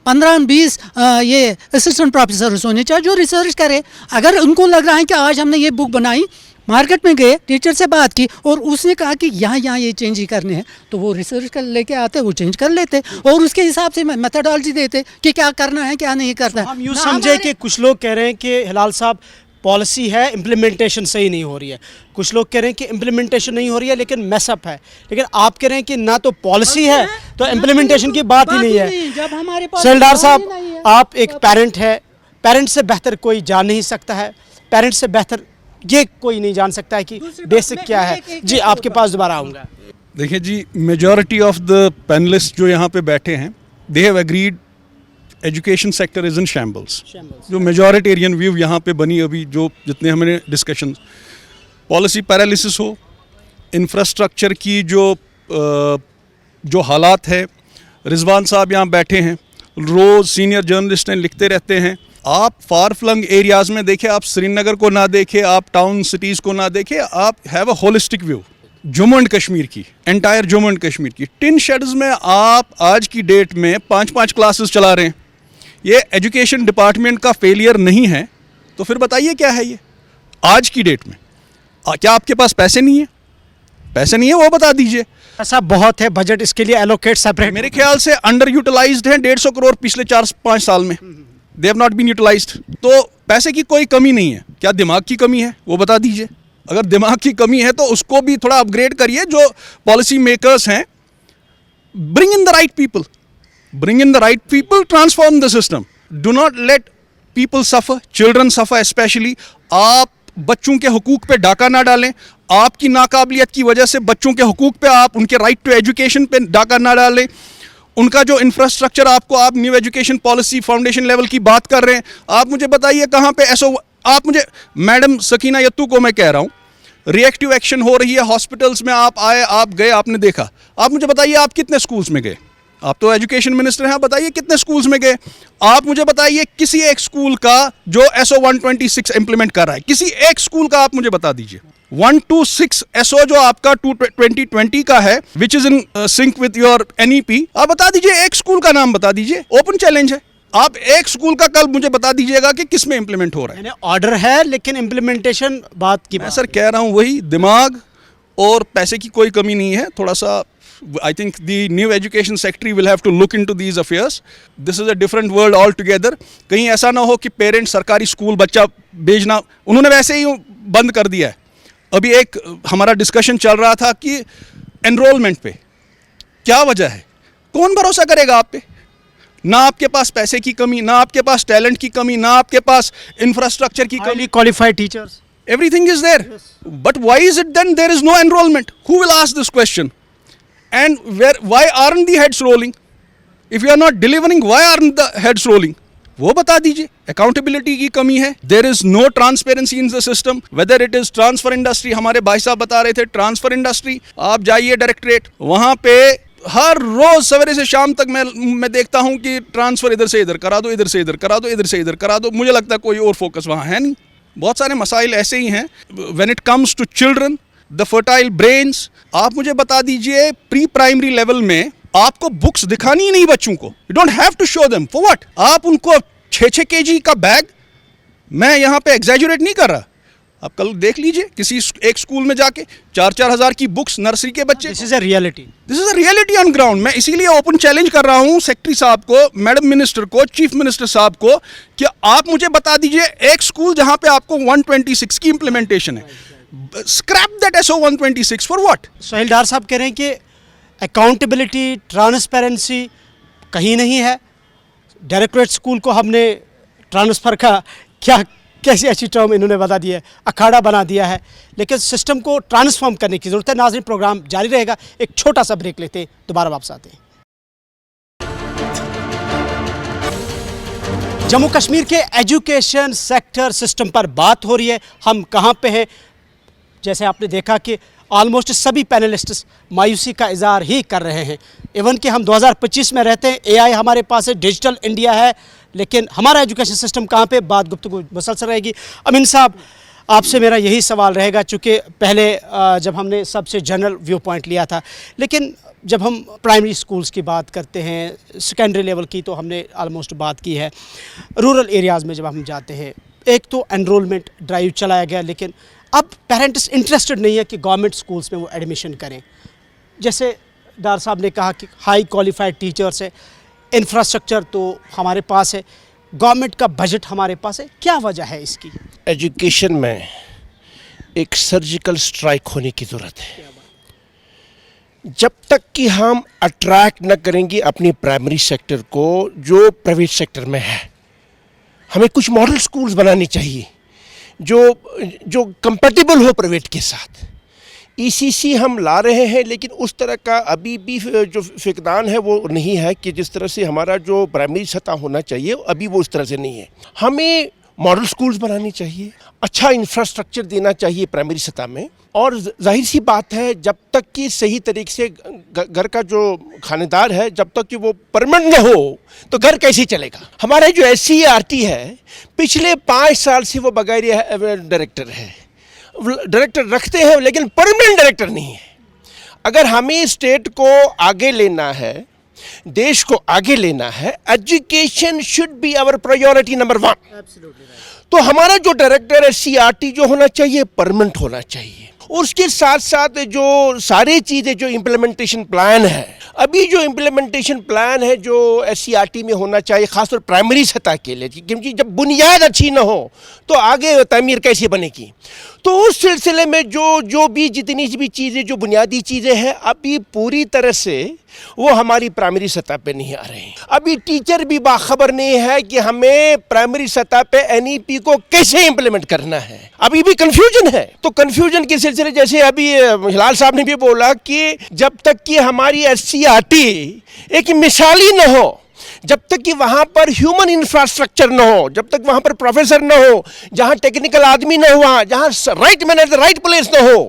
15-20 ये असिस्टेंट प्रोफेसर होने चाहिए जो रिसर्च करे। अगर उनको लग रहा है कि आज हमने ये बुक बनाई, मार्केट में गए, टीचर से बात की और उसने कहा कि यहाँ ये चेंज ही करने हैं, तो वो रिसर्च कर लेके आते, वो चेंज कर लेते और उसके हिसाब से मेथडोलॉजी देते कि क्या करना है क्या नहीं करना है। हम यूँ समझे कि कुछ लोग कह रहे हैं कि हिलाल साहब पॉलिसी है, इम्प्लीमेंटेशन सही नहीं हो रही है। कुछ लोग कह रहे हैं कि इम्प्लीमेंटेशन नहीं हो रही है लेकिन मैसअप है, लेकिन आप कह रहे हैं कि ना तो पॉलिसी है तो इम्प्लीमेंटेशन की बात ही नहीं है। जब हमारे पास सेल्डार साहब, आप एक पेरेंट है, पेरेंट से बेहतर कोई जान नहीं सकता है, पेरेंट से बेहतर ये कोई नहीं जान सकता है कि बेसिक क्या है। जी आपके पास दोबारा आऊँगा। देखिए जी, मेजॉरिटी ऑफ द पैनलिस्ट जो यहाँ पे बैठे हैं, they have agreed education sector is in shambles. जो मेजॉरिटेरियन व्यू यहाँ पे बनी अभी, जो जितने हमने डिस्कशन, पॉलिसी पैरालिसिस हो, इंफ्रास्ट्रक्चर की जो हालात है। रिजवान साहब यहाँ बैठे हैं, रोज़ सीनियर जर्नलिस्ट हैं, लिखते रहते हैं। आप फार फ्लंग एरियाज़ में देखें, आप श्रीनगर को ना देखें, आप टाउन सिटीज़ को ना देखें, आप have a holistic view Jammu and Kashmir की, एंटायर जम्मू एंड कश्मीर की। टिन शेड्स में आप आज की डेट में 5-5 क्लासेस चला रहे हैं। ये एजुकेशन डिपार्टमेंट का फेलियर नहीं है तो फिर बताइए क्या है ये आज की डेट में? क्या आपके पास पैसे नहीं है? पैसे नहीं है वो बता दीजिए। ऐसा बहुत है, बजट इसके लिए एलोकेट सेपरेट। मेरे ख्याल से अंडर यूटिलाइज्ड हैं 150 करोड़ पिछले 4-5 साल में। They have not been utilised. तो पैसे की कोई कमी नहीं है। क्या दिमाग की कमी है वो बता दीजिए। अगर दिमाग की कमी है तो उसको भी थोड़ा अपग्रेड करिए। जो पॉलिसी मेकर्स हैं, bring in the right people, bring in the right people, transform the system. Do not let people suffer, children suffer especially. आप बच्चों के हुकूक पे डाका ना डालें, आपकी नाकाबिलियत की वजह से बच्चों के हुकूक पे आप उनके राइट टू एजुकेशन पे डाका ना डालें। उनका जो इंफ्रास्ट्रक्चर आपको, आप new education policy foundation level की बात कर रहे हैं, आप मुझे बताइए कहाँ पे आप मुझे, मैडम सकीना यत्तू को मैं कह रहा हूँ, रिएक्टिव एक्शन हो रही है हॉस्पिटल्स में, आप आए, आप गए, आपने देखा, आप मुझे बताइए आप कितने स्कूल्स में गए? आप तो एजुकेशन मिनिस्टर हैं, आप बताइए कितने स्कूल्स में गए? आप मुझे बताइए किसी एक स्कूल का जो SO 126 इंप्लीमेंट कर रहा है, किसी एक स्कूल का आप मुझे बता दीजिए। 126 SO जो आपका 2020 का है, which is in sync with your NEP, आप बता दीजिए, एक स्कूल का नाम बता दीजिए, ओपन चैलेंज है। आप एक स्कूल का कल मुझे बता दीजिएगा कि किस में इंप्लीमेंट हो रहा है। ऑर्डर है लेकिन इम्प्लीमेंटेशन बात की मैं सर कह रहा हूँ वही, दिमाग और पैसे की कोई कमी नहीं है, थोड़ा सा I think the new education secretary will have to look into these affairs. This is a different world altogether. कहीं ऐसा ना हो कि पेरेंट्स सरकारी स्कूल बच्चा भेजना, उन्होंने वैसे ही बंद कर दिया है। अभी एक हमारा डिस्कशन चल रहा था कि एनरोलमेंट पे क्या वजह है, कौन भरोसा करेगा आप पे? ना आपके पास पैसे की कमी, ना आपके पास टैलेंट की कमी, ना आपके पास इंफ्रास्ट्रक्चर की कमी, qualified teachers, everything is there. But why is it then there is no enrollment? Who will ask this question? And why aren't the heads rolling? If you are not delivering, why aren't the heads rolling? वो बता दीजिए। Accountability की कमी है, there is no transparency in the system, whether it is transfer industry. हमारे भाई साहब बता रहे थे ट्रांसफर इंडस्ट्री, आप जाइए डायरेक्टरेट, वहाँ पे हर रोज सवेरे से शाम तक मैं देखता हूँ कि ट्रांसफर इधर से इधर करा दो, इधर से इधर करा दो, इधर से इधर करा दो। मुझे लगता है कोई और फोकस वहाँ है नहीं। बहुत सारे मसाइल ऐसे ही हैं। When it comes to children, the fertile brains, आप मुझे बता दीजिए प्री प्राइमरी लेवल में आपको बुक्स दिखानी ही नहीं बच्चों को, you don't have to show them, for what? आप उनको 6-6 kg का बैग, मैं यहाँ पे एग्जैजुरेट नहीं कर रहा, आप कल देख लीजिए किसी एक स्कूल में जाके 4-4 हज़ार की बुक्स नर्सरी के बच्चे। This is a reality, this is a reality on ground. मैं इसीलिए ओपन चैलेंज कर रहा हूँ सेक्रेटरी साहब को, मैडम मिनिस्टर को, चीफ मिनिस्टर साहब को, कि आप मुझे बता दीजिए एक स्कूल जहाँ पे आपको 126 की इम्प्लीमेंटेशन है, scrap that SO 126 for what? Sohail Dar sahab कह रहे हैं कि अकाउंटेबिलिटी, ट्रांसपेरेंसी कहीं नहीं है। डायरेक्टरेट स्कूल को हमने ट्रांसफ़र का कैसी अच्छी टर्म इन्होंने बता दी है, अखाड़ा बना दिया है, लेकिन सिस्टम को ट्रांसफॉर्म करने की ज़रूरत है। नाज़रीन, प्रोग्राम जारी रहेगा, एक छोटा सा ब्रेक लेते हैं, दोबारा वापस आते हैं। जम्मू कश्मीर के एजुकेशन सेक्टर सिस्टम पर बात हो रही है। हम कहाँ पे हैं? जैसे आपने देखा कि ऑलमोस्ट सभी पैनलिस्ट्स मायूसी का इज़हार ही कर रहे हैं। इवन कि हम 2025 में रहते हैं, AI हमारे पास है, डिजिटल इंडिया है, लेकिन हमारा एजुकेशन सिस्टम कहाँ पे? बात गुफ्तगू मुसलसल रहेगी। अमीन साहब, आपसे मेरा यही सवाल रहेगा, चूँकि पहले जब हमने सबसे जनरल व्यू पॉइंट लिया था, लेकिन जब हम प्राइमरी स्कूल्स की बात करते हैं, सेकेंडरी लेवल की तो हमने ऑलमोस्ट बात की है। रूरल एरियाज़ में जब हम जाते हैं, एक तो एनरोलमेंट ड्राइव चलाया गया, लेकिन अब पेरेंट्स इंटरेस्टेड नहीं है कि गवर्नमेंट स्कूल्स में वो एडमिशन करें। जैसे डार साहब ने कहा कि हाई क्वालिफाइड टीचर्स है, इंफ्रास्ट्रक्चर तो हमारे पास है, गवर्नमेंट का बजट हमारे पास है, क्या वजह है इसकी? एजुकेशन में एक सर्जिकल स्ट्राइक होने की ज़रूरत है। जब तक कि हम अट्रैक्ट न करेंगे अपनी प्राइमरी सेक्टर को जो प्राइवेट सेक्टर में है, हमें कुछ मॉडल स्कूल्स बनाने चाहिए जो कंपैटिबल हो प्राइवेट के साथ। ECC हम ला रहे हैं, लेकिन उस तरह का अभी भी जो फिकदान है वो नहीं है कि जिस तरह से हमारा जो प्राइमरी सतह होना चाहिए अभी वो उस तरह से नहीं है। हमें मॉडल स्कूल्स बनाने चाहिए, अच्छा इंफ्रास्ट्रक्चर देना चाहिए प्राइमरी सतह में, और जाहिर सी बात है जब तक कि सही तरीके से घर का जो खानेदार है, जब तक कि वो परमानेंट न हो तो घर कैसे चलेगा? हमारा जो SCERT है, पिछले 5 साल से वो बगैर डायरेक्टर है, डायरेक्टर रखते हैं लेकिन परमानेंट डायरेक्टर नहीं है। अगर हमें स्टेट को आगे लेना है, देश को आगे लेना है, education should be our priority number 1। तो हमारा जो डायरेक्टर SCERT जो होना चाहिए परमानेंट होना चाहिए। उसके साथ साथ जो सारी चीज़ें जो इम्प्लीमेंटेशन प्लान है, अभी जो इम्प्लीमेंटेशन प्लान है जो SCERT में होना चाहिए, खासतौर प्राइमरी सतह के लिए, क्योंकि जब बुनियाद अच्छी ना हो तो आगे तमीर कैसे बनेगी? तो उस सिलसिले में जो भी जितनी भी चीज़ें जो बुनियादी चीज़ें हैं अभी पूरी तरह से वो हमारी प्राइमरी सतह पे नहीं आ रहे हैं। अभी टीचर भी बाखबर नहीं है कि हमें प्राइमरी सतह पे एनईपी को कैसे इंप्लीमेंट करना है, अभी भी कंफ्यूजन है। तो कंफ्यूजन के सिलसिले जैसे अभी हिलाल साहब ने भी बोला कि जब तक कि हमारी एससीईआरटी एक मिसाली न हो, जब तक कि वहाँ पर ह्यूमन इंफ्रास्ट्रक्चर न हो, जब तक वहाँ पर प्रोफेसर न हो, जहाँ टेक्निकल आदमी न हुआ, जहाँ right man at the right place न हो,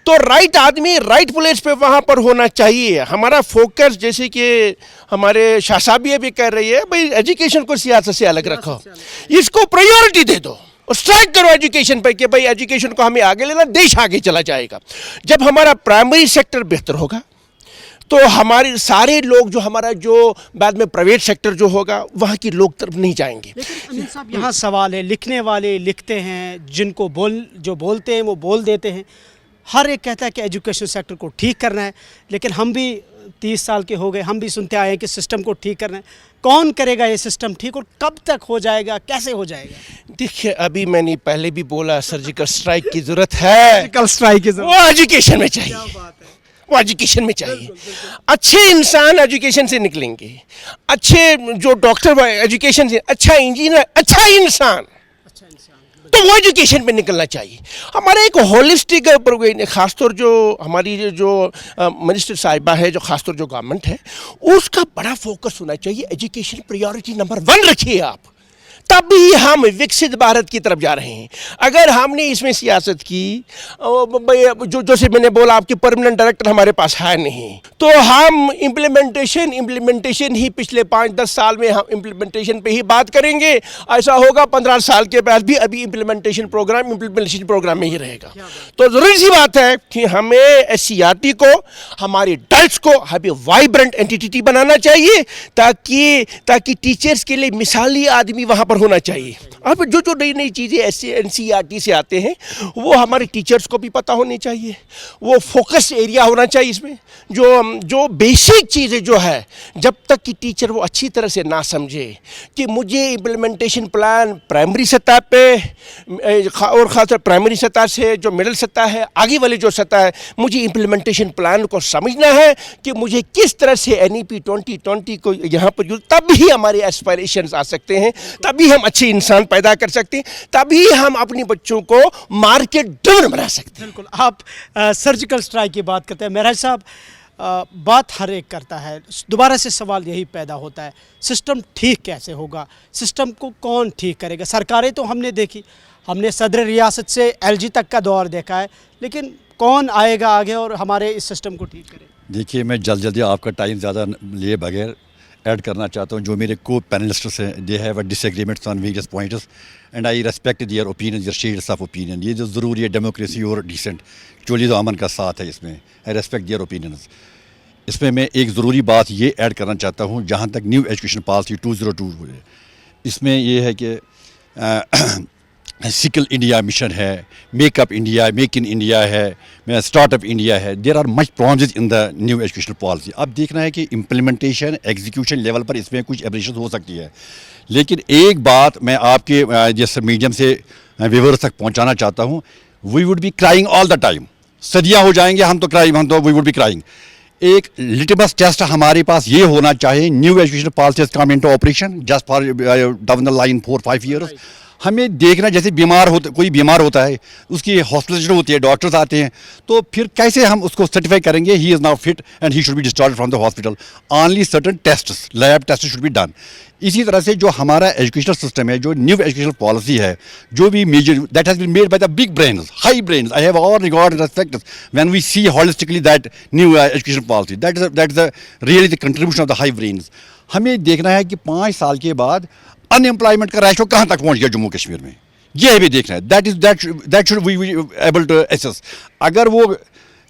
तो राइट आदमी राइट प्लेस पे वहाँ पर होना चाहिए। हमारा फोकस जैसे कि हमारे शाह साहब ये भी कह रही है, भाई एजुकेशन को सियासत से अलग रखो, इसको प्रायोरिटी दे दो और स्ट्राइक करो एजुकेशन पे कि भाई एजुकेशन को हमें आगे लेना, देश आगे चला जाएगा। जब हमारा प्राइमरी सेक्टर बेहतर होगा तो हमारे सारे लोग जो हमारा जो बाद में प्राइवेट सेक्टर जो होगा वहाँ की लोग तरफ नहीं जाएंगे। लेकिन अमीन साहब यहाँ सवाल है, लिखने वाले लिखते हैं, जिनको जो बोलते हैं वो बोल देते हैं। हर एक कहता है कि एजुकेशन सेक्टर को ठीक करना है, लेकिन हम भी 30 साल के हो गए, हम भी सुनते आए हैं कि सिस्टम को ठीक करना है। कौन करेगा ये सिस्टम ठीक और कब तक हो जाएगा, कैसे हो जाएगा? देखिए अभी मैंने पहले भी बोला सर्जिकल स्ट्राइक की जरूरत है, सर्जिकल स्ट्राइक की वो एजुकेशन में चाहिए, वो एजुकेशन में चाहिए। अच्छे इंसान एजुकेशन से निकलेंगे, अच्छे जो डॉक्टर एजुकेशन से, अच्छा इंजीनियर, अच्छा इंसान, तो वो एजुकेशन पे निकलना चाहिए। हमारा एक होलिस्टिक खासतौर जो हमारी जो मिनिस्टर साहिबा है, जो खासतौर जो गवर्नमेंट है, उसका बड़ा फोकस होना चाहिए। एजुकेशन प्रायोरिटी नंबर 1 रखिए आप, तभी हम विकसित भारत की तरफ जा रहे हैं। अगर हमने इसमें सियासत की, जो से मैंने बोला आपकी परमानेंट डायरेक्टर हमारे पास है नहीं, तो हम इम्प्लीमेंटेशन ही पिछले 5-10 साल में हम इम्प्लीमेंटेशन पे ही बात करेंगे। ऐसा होगा 15 साल के बाद भी अभी इम्प्लीमेंटेशन प्रोग्राम में ही रहेगा। तो ज़रूरी सी बात है कि हमें एससीईआरटी को, हमारे डल्ट्स को हमें वाइब्रेंट एंटिटी बनाना चाहिए, ताकि टीचर्स के लिए मिसाली आदमी वहाँ पर होना चाहिए। अब जो नई नई चीज़ें एनसीईआरटी से आते हैं वो हमारे टीचर्स को भी पता होनी चाहिए, वो फोकस एरिया होना चाहिए इसमें। जो बेसिक चीज़ें जो है, जब तक कि टीचर वो अच्छी तरह से ना समझे कि मुझे इम्प्लीमेंटेशन प्लान प्राइमरी सतह पे और ख़ासकर प्राइमरी सतह से जो मिडिल सतह है, आगे वाली जो सतह है, मुझे इम्प्लीमेंटेशन प्लान को समझना है कि मुझे किस तरह से एनईपी 2020 को यहाँ पर यूज, तभी हमारे एस्पायरेशंस आ सकते हैं, तभी हम अच्छे इंसान पैदा कर सकते हैं, तभी हम अपने बच्चों को मार्केट ड्रिवन बना सकते हैं। बिल्कुल, आप सर्जिकल स्ट्राइक की बात करते हैं। महराज साहब, बात हर एक करता है, दोबारा से सवाल यही पैदा होता है, सिस्टम ठीक कैसे होगा, सिस्टम को कौन ठीक करेगा? सरकारें तो हमने देखी, हमने सदर रियासत से एलजी तक का दौर देखा है, लेकिन कौन आएगा आगे और हमारे इस सिस्टम को ठीक करे? देखिए, मैं जल्दी आपका टाइम ज़्यादा लिए बगैर ऐड करना चाहता हूँ। जो मेरे को पैनलिस्ट्स हैं, they have disagreements on various points and I respect their opinion, their shades of opinion. ये जो ज़रूरी है डेमोक्रेसी और डिसेंट चोली तो अमन का साथ है इसमें, आई रेस्पेक्ट देयर ओपिनियंस। इसमें मैं एक ज़रूरी बात ये ऐड करना चाहता हूँ, जहाँ तक न्यू एजुकेशन पॉलिसी 202 है, इसमें ये है कि स्किल इंडिया मिशन है, make up India, make in India है, स्टार्टअप इंडिया है, there are much problems in the new education policy. अब देखना है कि इम्प्लीमेंटेशन एग्जीक्यूशन लेवल पर इसमें कुछ एब्रेशन हो सकती है, लेकिन एक बात मैं आपके जैसे मीडियम से व्यूअर्स तक पहुंचाना चाहता हूं, we would be crying all the time, सदियां हो जाएंगे हम तो वी वुड बी क्राइंग। एक लिटमस टेस्ट हमारे पास ये होना चाहिए, new education policy come into operation just for down the line 4-5 years. हमें देखना, जैसे कोई बीमार होता है, उसकी हॉस्पिटल होती है, डॉक्टर्स आते हैं, तो फिर कैसे हम उसको सर्टिफाई करेंगे he is now fit and he should be discharge from the hospital. Only certain tests, lab test should be done. इसी तरह से जो हमारा एजुकेशनल सिस्टम है, जो न्यू एजुकेशनल पॉलिसी है, जो भी major that has been made by the big brains, high brains, I have all regard and respect when we see holistically that new education policy, that is the really the contribution of the high brains. हमें देखना है कि 5 साल के बाद unemployment का ratio कहाँ तक पहुँच गया जम्मू कश्मीर में, यह भी देखना है। That should we able to assess. अगर वो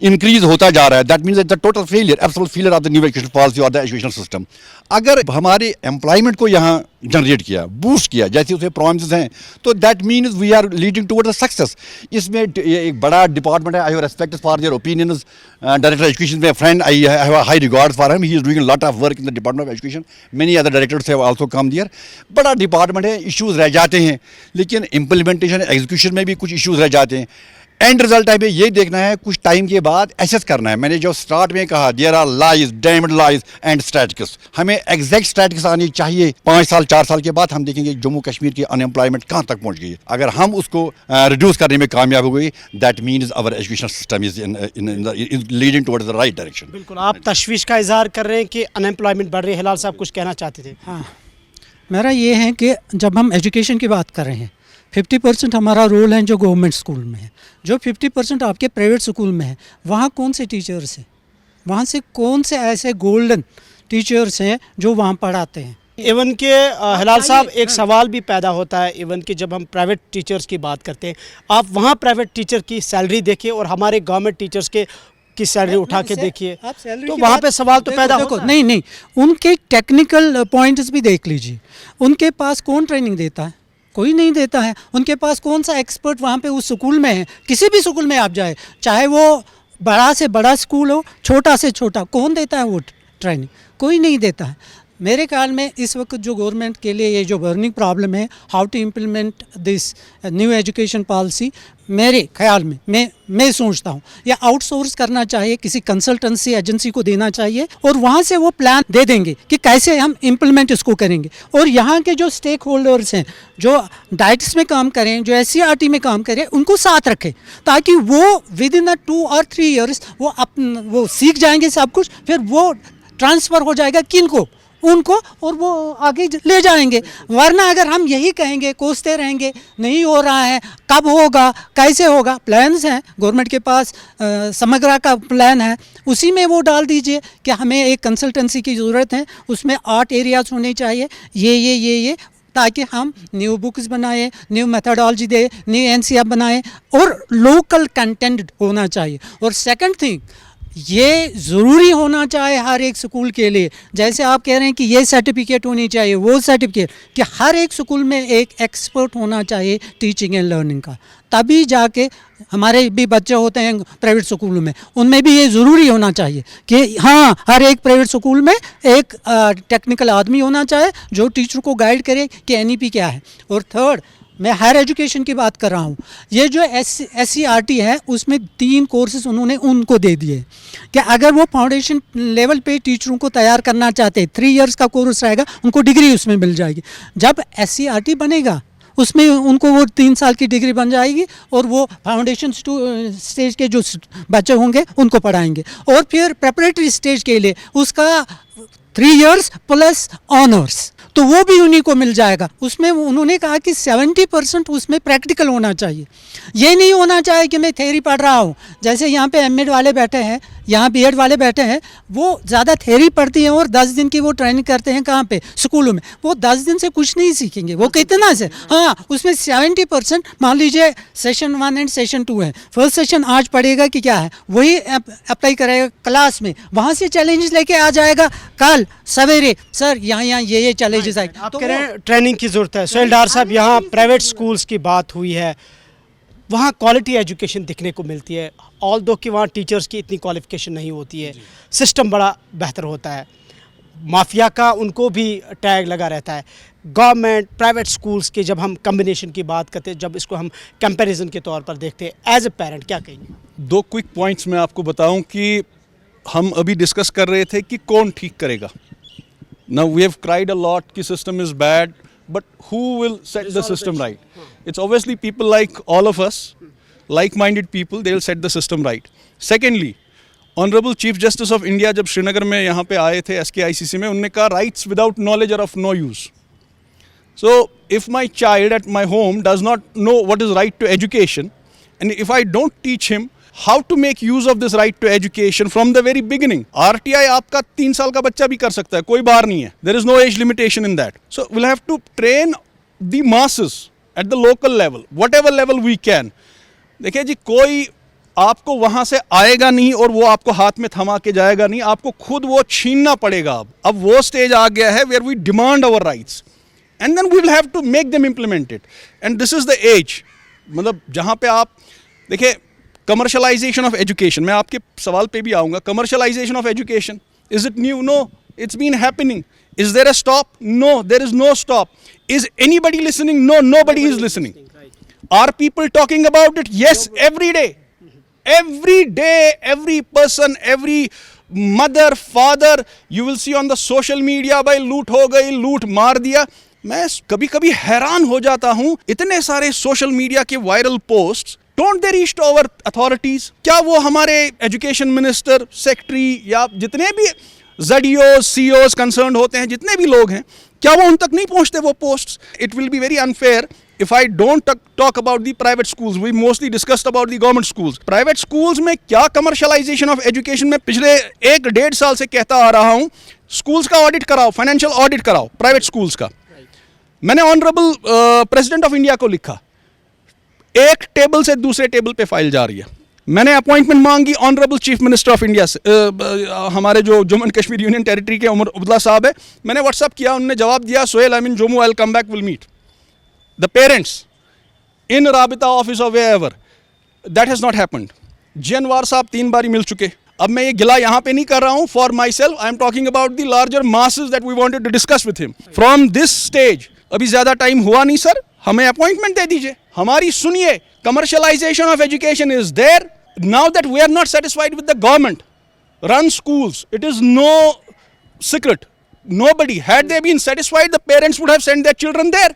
इंक्रीज होता जा रहा है, that means it's a total failure, absolute failure of the new education policy और द एजुकेशनल सिस्टम। अगर हमारे एम्प्लॉयमेंट को यहाँ जनरेट किया, बूस्ट किया, जैसे उसमें प्रॉमिसेस हैं, तो that means we are leading toward the success. इसमें एक बड़ा डिपार्टमेंट है, I have respect for their opinions, director education में friend, I have a high regard for him, he is doing a lot of work in the department of education, many other directors have also come there. बड़ा department है, issues रह जाते हैं, लेकिन implementation execution में भी कुछ issues रह जाते हैं। एंड रिजल्ट हमें ये देखना है, कुछ टाइम के बाद एसेस करना है। मैंने जो स्टार्ट में कहा, there are lies, damned lies and statistics, हमें एग्जैक्ट स्टैटिस्टिक्स आनी चाहिए। 5 साल 4 साल के बाद हम देखेंगे जम्मू कश्मीर की अनएम्प्लॉयमेंट कहाँ तक पहुँच गई। अगर हम उसको रिड्यूस करने में कामयाब हो गई, that means our education system is leading towards the right direction. बिल्कुल, आप तशवीश का इजहार कर रहे हैं कि अनएम्प्लॉयमेंट बढ़ रही है। हिलाल साहब कुछ कहना चाहते थे? हाँ, मेरा ये है कि जब हम एजुकेशन की बात कर रहे हैं, 50% हमारा रोल है जो गवर्नमेंट स्कूल में है, जो 50% आपके प्राइवेट स्कूल में है। वहाँ कौन से टीचर्स हैं, वहाँ से कौन से ऐसे गोल्डन टीचर्स हैं जो वहाँ पढ़ाते हैं? इवन के हिलाल साहब एक सवाल भी पैदा होता है, इवन कि जब हम प्राइवेट टीचर्स की बात करते हैं, आप वहाँ प्राइवेट टीचर की सैलरी देखिए और हमारे गवर्नमेंट टीचर्स की सैलरी उठा के देखिए, तो वहाँ पे सवाल तो पैदा होता है। नहीं, उनके टेक्निकल पॉइंट्स भी देख लीजिए। उनके पास कौन ट्रेनिंग देता है? कोई नहीं देता है। उनके पास कौन सा एक्सपर्ट वहाँ पे उस स्कूल में है? किसी भी स्कूल में आप जाए, चाहे वो बड़ा से बड़ा स्कूल हो, छोटा से छोटा, कौन देता है वो ट्रेनिंग? कोई नहीं देता है। मेरे ख्याल में इस वक्त जो गवर्नमेंट के लिए ये जो बर्निंग प्रॉब्लम है, how to implement this new education policy, मेरे ख्याल में मैं सोचता हूँ ये आउटसोर्स करना चाहिए, किसी कंसल्टेंसी एजेंसी को देना चाहिए और वहाँ से वो प्लान दे देंगे कि कैसे हम इम्प्लीमेंट इसको करेंगे। और यहाँ के जो स्टेक होल्डर्स हैं, जो डाइट्स में काम करें, जो SCERT में काम करें, उनको साथ रखें ताकि वो विद इन 2 और 3 ईयर्स वो सीख जाएंगे सब कुछ, फिर वो ट्रांसफ़र हो जाएगा किनको? उनको, और वो आगे ले जाएंगे। वरना अगर हम यही कहेंगे, कोसते रहेंगे, नहीं हो रहा है, कब होगा, कैसे होगा, प्लान्स हैं गवर्नमेंट के पास, समग्र का प्लान है, उसी में वो डाल दीजिए कि हमें एक कंसल्टेंसी की ज़रूरत है, उसमें 8 एरियाज होने चाहिए, ये ताकि हम न्यू बुक्स बनाए, न्यू मेथडोलॉजी दे, न्यू NCF बनाए और लोकल कंटेंट होना चाहिए। और सेकंड थिंग, ये ज़रूरी होना चाहिए हर एक स्कूल के लिए, जैसे आप कह रहे हैं कि ये सर्टिफिकेट होनी चाहिए, वो सर्टिफिकेट, कि हर एक स्कूल में एक एक्सपर्ट होना चाहिए टीचिंग एंड लर्निंग का। तभी जाके हमारे भी बच्चे होते हैं प्राइवेट स्कूलों में, उनमें भी ये ज़रूरी होना चाहिए कि हाँ, हर एक प्राइवेट स्कूल में एक टेक्निकल आदमी होना चाहिए जो टीचर को गाइड करे कि NEP क्या है। और थर्ड, मैं हायर एजुकेशन की बात कर रहा हूँ, ये जो SCERT है उसमें 3 कोर्सेज उन्होंने उनको दे दिए कि अगर वो फाउंडेशन लेवल पे टीचरों को तैयार करना चाहते हैं, 3 इयर्स का कोर्स रहेगा, उनको डिग्री उसमें मिल जाएगी। जब SCERT बनेगा उसमें उनको वो 3 साल की डिग्री बन जाएगी और वो फाउंडेशन स्टेज के जो बच्चे होंगे उनको पढ़ाएंगे। और फिर प्रेपरेटरी स्टेज के लिए उसका 3 इयर्स प्लस ऑनर्स, तो वो भी उन्हीं को मिल जाएगा। उसमें उन्होंने कहा कि 70% उसमें प्रैक्टिकल होना चाहिए। ये नहीं होना चाहिए कि मैं थ्योरी पढ़ रहा हूँ, जैसे यहाँ पे MAd वाले बैठे हैं, यहाँ B.Ed वाले बैठे हैं, वो ज़्यादा थ्योरी पढ़ती हैं और 10 दिन की वो ट्रेनिंग करते हैं कहाँ पे? स्कूलों में। वो 10 दिन से कुछ नहीं सीखेंगे, वो कितना से, हाँ, उसमें 70% मान लीजिए सेशन 1 एंड सेशन 2 है, फर्स्ट सेशन आज पढ़ेगा कि क्या है, वही अप्लाई करेगा क्लास में, वहाँ से चैलेंजेस लेके आ जाएगा कल सवेरे, सर यहाँ ये चैलेंजेस आए। आप कह रहे हैं ट्रेनिंग की ज़रूरत है। सोहेल डार साहब, यहाँ प्राइवेट स्कूल्स की बात हुई है, वहाँ क्वालिटी एजुकेशन दिखने को मिलती है, ऑल्दो कि वहाँ टीचर्स की इतनी क्वालिफिकेशन नहीं होती है, सिस्टम बड़ा बेहतर होता है, माफिया का उनको भी टैग लगा रहता है। गवर्नमेंट प्राइवेट स्कूल्स के जब हम कम्बिनेशन की बात करते हैं, जब इसको हम कंपैरिजन के तौर पर देखते हैं, एज ए पेरेंट क्या कहेंगे? 2 क्विक पॉइंट्स मैं आपको बताऊं कि हम अभी डिस्कस कर रहे थे कि कौन ठीक करेगा। Now we have cried a lot कि system is bad, but who will set the system right? It's obviously people like all of us, like-minded people, they will set the system right. Secondly, Honorable Chief Justice of India जब श्रीनगर में यहाँ पे आए थे SKICC में, उन्होंने कहा rights without knowledge are of no use. So if my child at my home does not know what is right to education, and if I don't teach him how to make use of this right to education from the very beginning. RTI आपका 3 साल का बच्चा भी कर सकता है, कोई बार नहीं है. There is no age limitation in that. So we'll have to train the masses at the local level, whatever level we can. देखिए जी, कोई आपको वहां से आएगा नहीं और वो आपको हाथ में थमा के जाएगा नहीं, आपको खुद वो छीनना पड़ेगा। अब वो स्टेज आ गया है where we demand our rights and then we will have to make them implement it, and this is the age. मतलब जहां पे आप देखिए कमर्शलाइजेशन ऑफ एजुकेशन, मैं आपके सवाल पे भी आऊंगा, commercialisation of education, is it new? No, it's been happening. Is there a stop? No, there is no stop. Is anybody listening? No, nobody is listening. Are people talking about it? Yes, every day. Every day, every person, every mother, father, you will see on the social media, भाई लूट हो गई, लूट मार दिया। मैं कभी कभी हैरान हो जाता हूँ, इतने सारे सोशल मीडिया के viral posts, don't they reach to our authorities? क्या वो हमारे एजुकेशन मिनिस्टर, सेक्रेटरी या जितने भी ZEOs, CEOs कंसर्न होते हैं, जितने भी लोग हैं, क्या वो उन तक नहीं पहुंचते वो posts? It will be very unfair if I don't talk about the private schools. We mostly discussed about the government schools. Private schools में क्या commercialization of education में पिछले 1-1.5 साल से कहता आ रहा हूँ, schools का ऑडिट कराओ, फाइनेंशियल ऑडिट कराओ प्राइवेट schools का। मैंने ऑनरेबल प्रेसिडेंट ऑफ इंडिया को लिखा, एक टेबल से दूसरे टेबल पे फाइल जा रही है। मैंने अपॉइंटमेंट मांगी honourable chief minister of India से, हमारे जो Jammu and Kashmir union territory के उमर अब्दुल्ला साहब है, मैंने व्हाट्सअप किया, उन्होंने जवाब दिया, Sohail I mean Jammu, I will come back, will meet the parents in राबिता ऑफिस और where. That has not happened. जी अनवार साहब 3 बार मिल चुके। अब मैं ये गिला यहाँ पे नहीं कर रहा हूँ for myself, I am talking about the larger masses that we wanted to discuss with him from this stage. अभी ज्यादा टाइम हुआ नहीं सर, हमें अपॉइंटमेंट दे दीजिए, हमारी सुनिए। Commercialisation of education is there. Now that we are not satisfied with the government run schools, it is no secret. Nobody, had they been satisfied, the parents would have sent their children there.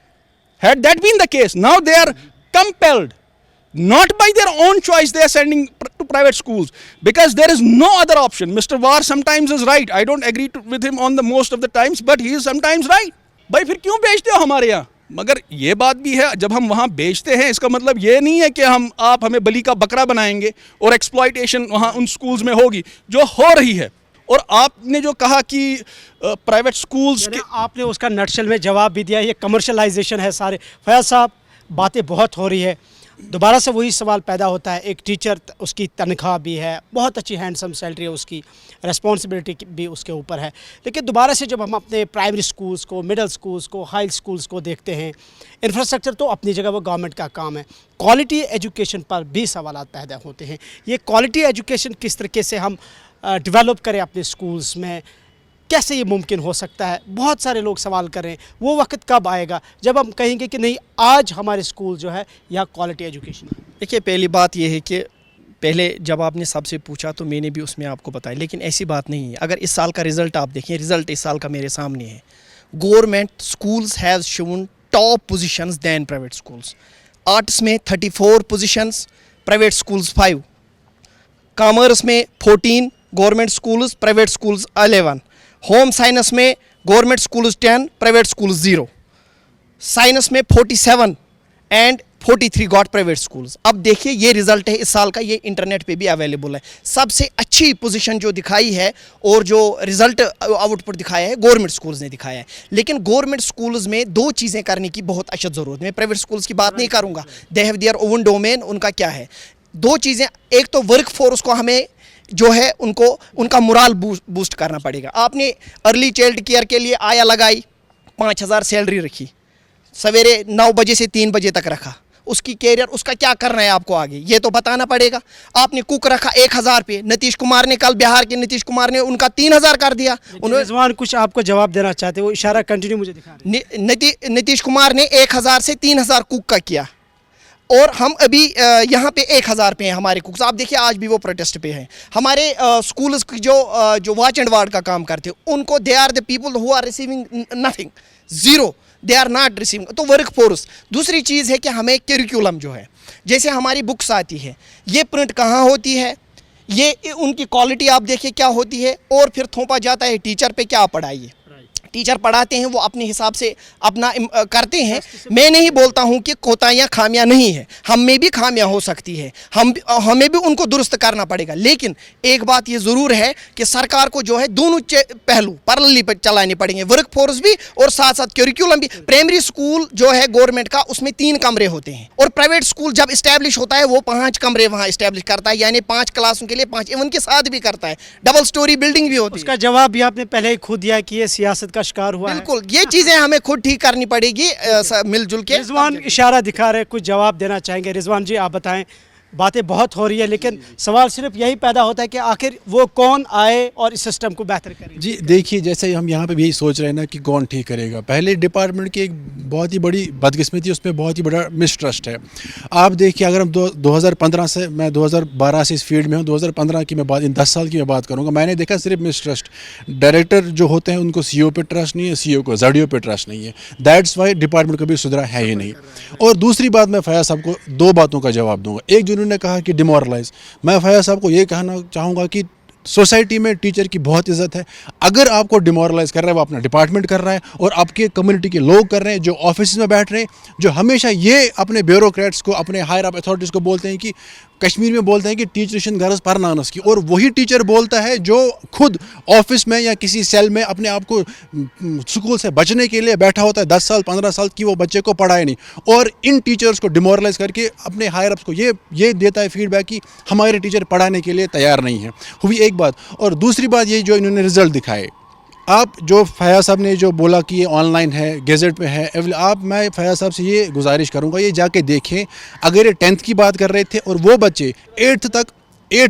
Had that been the case, now they are compelled, not by their own choice, they are sending to private schools because there is no other option. Mr. War sometimes is right. I don't agree with him on the most of the times, but he is sometimes right. भाई फिर क्यों बेचते हो हमारे यहाँ? मगर ये बात भी है, जब हम वहाँ बेचते हैं इसका मतलब ये नहीं है कि आप हमें बलि का बकरा बनाएंगे और एक्सप्लॉइटेशन वहाँ उन स्कूल्स में होगी जो हो रही है। और आपने जो कहा कि प्राइवेट स्कूल्स के, आपने उसका नटशेल में जवाब भी दिया, ये कमर्शलाइजेशन है सारे। फैयाज साहब, बातें बहुत हो रही है, दोबारा से वही सवाल पैदा होता है। एक टीचर, उसकी तनख्वाह भी है, बहुत अच्छी हैंडसम सैलरी है उसकी, रिस्पॉन्सिबिलिटी भी उसके ऊपर है, लेकिन दोबारा से जब हम अपने प्राइमरी स्कूल्स को, मिडिल स्कूल्स को, हाई स्कूल्स को देखते हैं, इंफ्रास्ट्रक्चर तो अपनी जगह वो गवर्नमेंट का काम है, क्वालिटी एजुकेशन पर भी सवालात पैदा होते हैं। ये क्वालिटी एजुकेशन किस तरीके से हम डेवलप करें अपने स्कूल्स में, कैसे ये मुमकिन हो सकता है? बहुत सारे लोग सवाल कर रहे हैं, वो वक्त कब आएगा जब हम कहेंगे कि नहीं, आज हमारे स्कूल जो है यहाँ क्वालिटी एजुकेशन। देखिए, पहली बात ये है कि पहले जब आपने सबसे पूछा तो मैंने भी उसमें आपको बताया, लेकिन ऐसी बात नहीं है। अगर इस साल का रिज़ल्ट आप देखें, रिज़ल्ट इस साल का मेरे सामने है, government schools has shown top positions than private schools. Arts में 34 पोजीशंस, प्राइवेट स्कूल्स 5, कॉमर्स में 14 government schools, private schools 11, home science में government schools 10, private schools 0, science में 47 एंड 43 गॉट प्राइवेट स्कूल्स। अब देखिए, ये रिजल्ट है इस साल का, ये इंटरनेट पे भी अवेलेबल है। सबसे अच्छी पोजीशन जो दिखाई है और जो रिजल्ट आउटपुट दिखाया है, गवर्नमेंट स्कूल्स ने दिखाया है। लेकिन गवर्नमेंट स्कूल्स में 2 चीज़ें करने की बहुत अशद ज़रूरत है। मैं प्राइवेट स्कूल्स की बात नहीं करूँगा, they have their own domain, उनका क्या है। 2 चीज़ें, एक तो वर्क फोर्स को हमें जो है उनको उनका मोराल बूस्ट करना पड़ेगा। आपने अर्ली चाइल्ड केयर के लिए आया लगाई, 5000 सैलरी रखी, सवेरे 9 बजे से 3 बजे तक रखा, उसकी कैरियर, उसका क्या करना है आपको आगे, ये तो बताना पड़ेगा। आपने कुक रखा 1000 पे, नीतीश कुमार ने, कल बिहार के नीतीश कुमार ने उनका 3000 कर दिया। उन्होंने कुछ आपको जवाब देना चाहते, वो इशारा कंटिन्यू मुझे दिखा रहे। नीतीश कुमार ने 1000 से 3000 कुक का किया, और हम अभी यहाँ पे 1000 पे हैं हमारे कुक्स। आप देखिए, आज भी वो प्रोटेस्ट पे हैं। हमारे स्कूल्स की जो वॉच एंड वार्ड का काम करते हैं, उनको, they are the people who are receiving nothing, zero, they are not receiving. तो वर्क फोर्स। दूसरी चीज़ है कि हमें करिकुलम जो है, जैसे हमारी बुक्स आती है, ये प्रिंट कहाँ होती है, ये उनकी क्वालिटी आप देखिए क्या होती है, और फिर थोपा जाता है टीचर पे, क्या पढ़ाई है। टीचर पढ़ाते हैं वो अपने हिसाब से अपना करते हैं। मैं नहीं बोलता हूं कि कोताहियां खामियां नहीं है, हम में भी खामियां हो सकती है, हमें भी उनको दुरुस्त करना पड़ेगा। लेकिन एक बात ये ज़रूर है कि सरकार को जो है दोनों पहलू पैरेलली पर चलाने पड़ेंगे, वर्क फोर्स भी और साथ साथ करिकुलम भी। प्राइमरी स्कूल जो है गवर्नमेंट का उसमें 3 कमरे होते हैं और प्राइवेट स्कूल जब इस्टेब्लिश होता है वो 5 कमरे वहाँ इस्टेब्लिश करता है, यानी 5 क्लासों के लिए 5 इवन के साथ भी करता है, डबल स्टोरी बिल्डिंग भी होती है। उसका जवाब भी आपने पहले ही खुद दिया कि ये सियासत का शिकार हुआ है। बिल्कुल, ये चीज़ें हमें खुद ठीक करनी पड़ेगी मिलजुल के। रिजवान इशारा दिखा रहे, कुछ जवाब देना चाहेंगे। रिजवान जी आप बताएं, बातें बहुत हो रही है लेकिन सवाल सिर्फ यही पैदा होता है कि आखिर वो कौन आए और इस सिस्टम को बेहतर करे। जी देखिए, जैसे हम यहाँ पे भी यही सोच रहे हैं ना कि कौन ठीक करेगा। पहले डिपार्टमेंट की एक बहुत ही बड़ी बदकिस्मती, उसमें बहुत ही बड़ा मिसट्रस्ट है। आप देखिए, अगर हम 2015 से, मैं 2012 से इस फील्ड में हूँ, 2015 की मैं बात, इन 10 साल की मैं बात करूँगा, मैंने देखा सिर्फ मिसट्रस्ट। डायरेक्टर जो होते हैं उनको CEO पे ट्रस्ट नहीं है, CEO को ZDO पे ट्रस्ट नहीं है। दैट्स वाई डिपार्टमेंट कभी सुधरा है ही नहीं। और दूसरी बात, मैं फयाज साहब को 2 बातों का जवाब दूंगा। एक जो उन्होंने कहा कि डिमोरलाइज, मैं फयाज साहब को ये कहना चाहूँगा कि सोसाइटी में टीचर की बहुत इज्जत है। अगर आपको डिमोरलाइज कर रहा है वो अपना डिपार्टमेंट कर रहा है और आपके कम्युनिटी के लोग कर रहे हैं जो ऑफिस में बैठ रहे हैं, जो हमेशा ये अपने ब्यूरोक्रेट्स को, अपने हायर अप अथॉरिटीज़ को बोलते हैं कि कश्मीर में बोलते हैं कि टीचर गरज परनानस की, और वही टीचर बोलता है जो खुद ऑफिस में या किसी सेल में अपने आप को स्कूल से बचने के लिए बैठा होता है 10 साल 15 साल की, वो बच्चे को पढ़ाए नहीं, और इन टीचर्स को डिमोरलाइज करके अपने हायर अप्स को ये देता है फीडबैक कि हमारे टीचर पढ़ाने के लिए तैयार नहीं है। हुई एक बात। और दूसरी बात ये जो इन्होंने रिजल्ट दिखाए, आप जो फयाज साहब ने जो बोला कि ये ऑनलाइन है, गेजेट पे है, मैं फयाज साहब से ये गुजारिश करूंगा, ये जाके देखें। अगर ये 10th की बात कर रहे थे और वो बच्चे 8th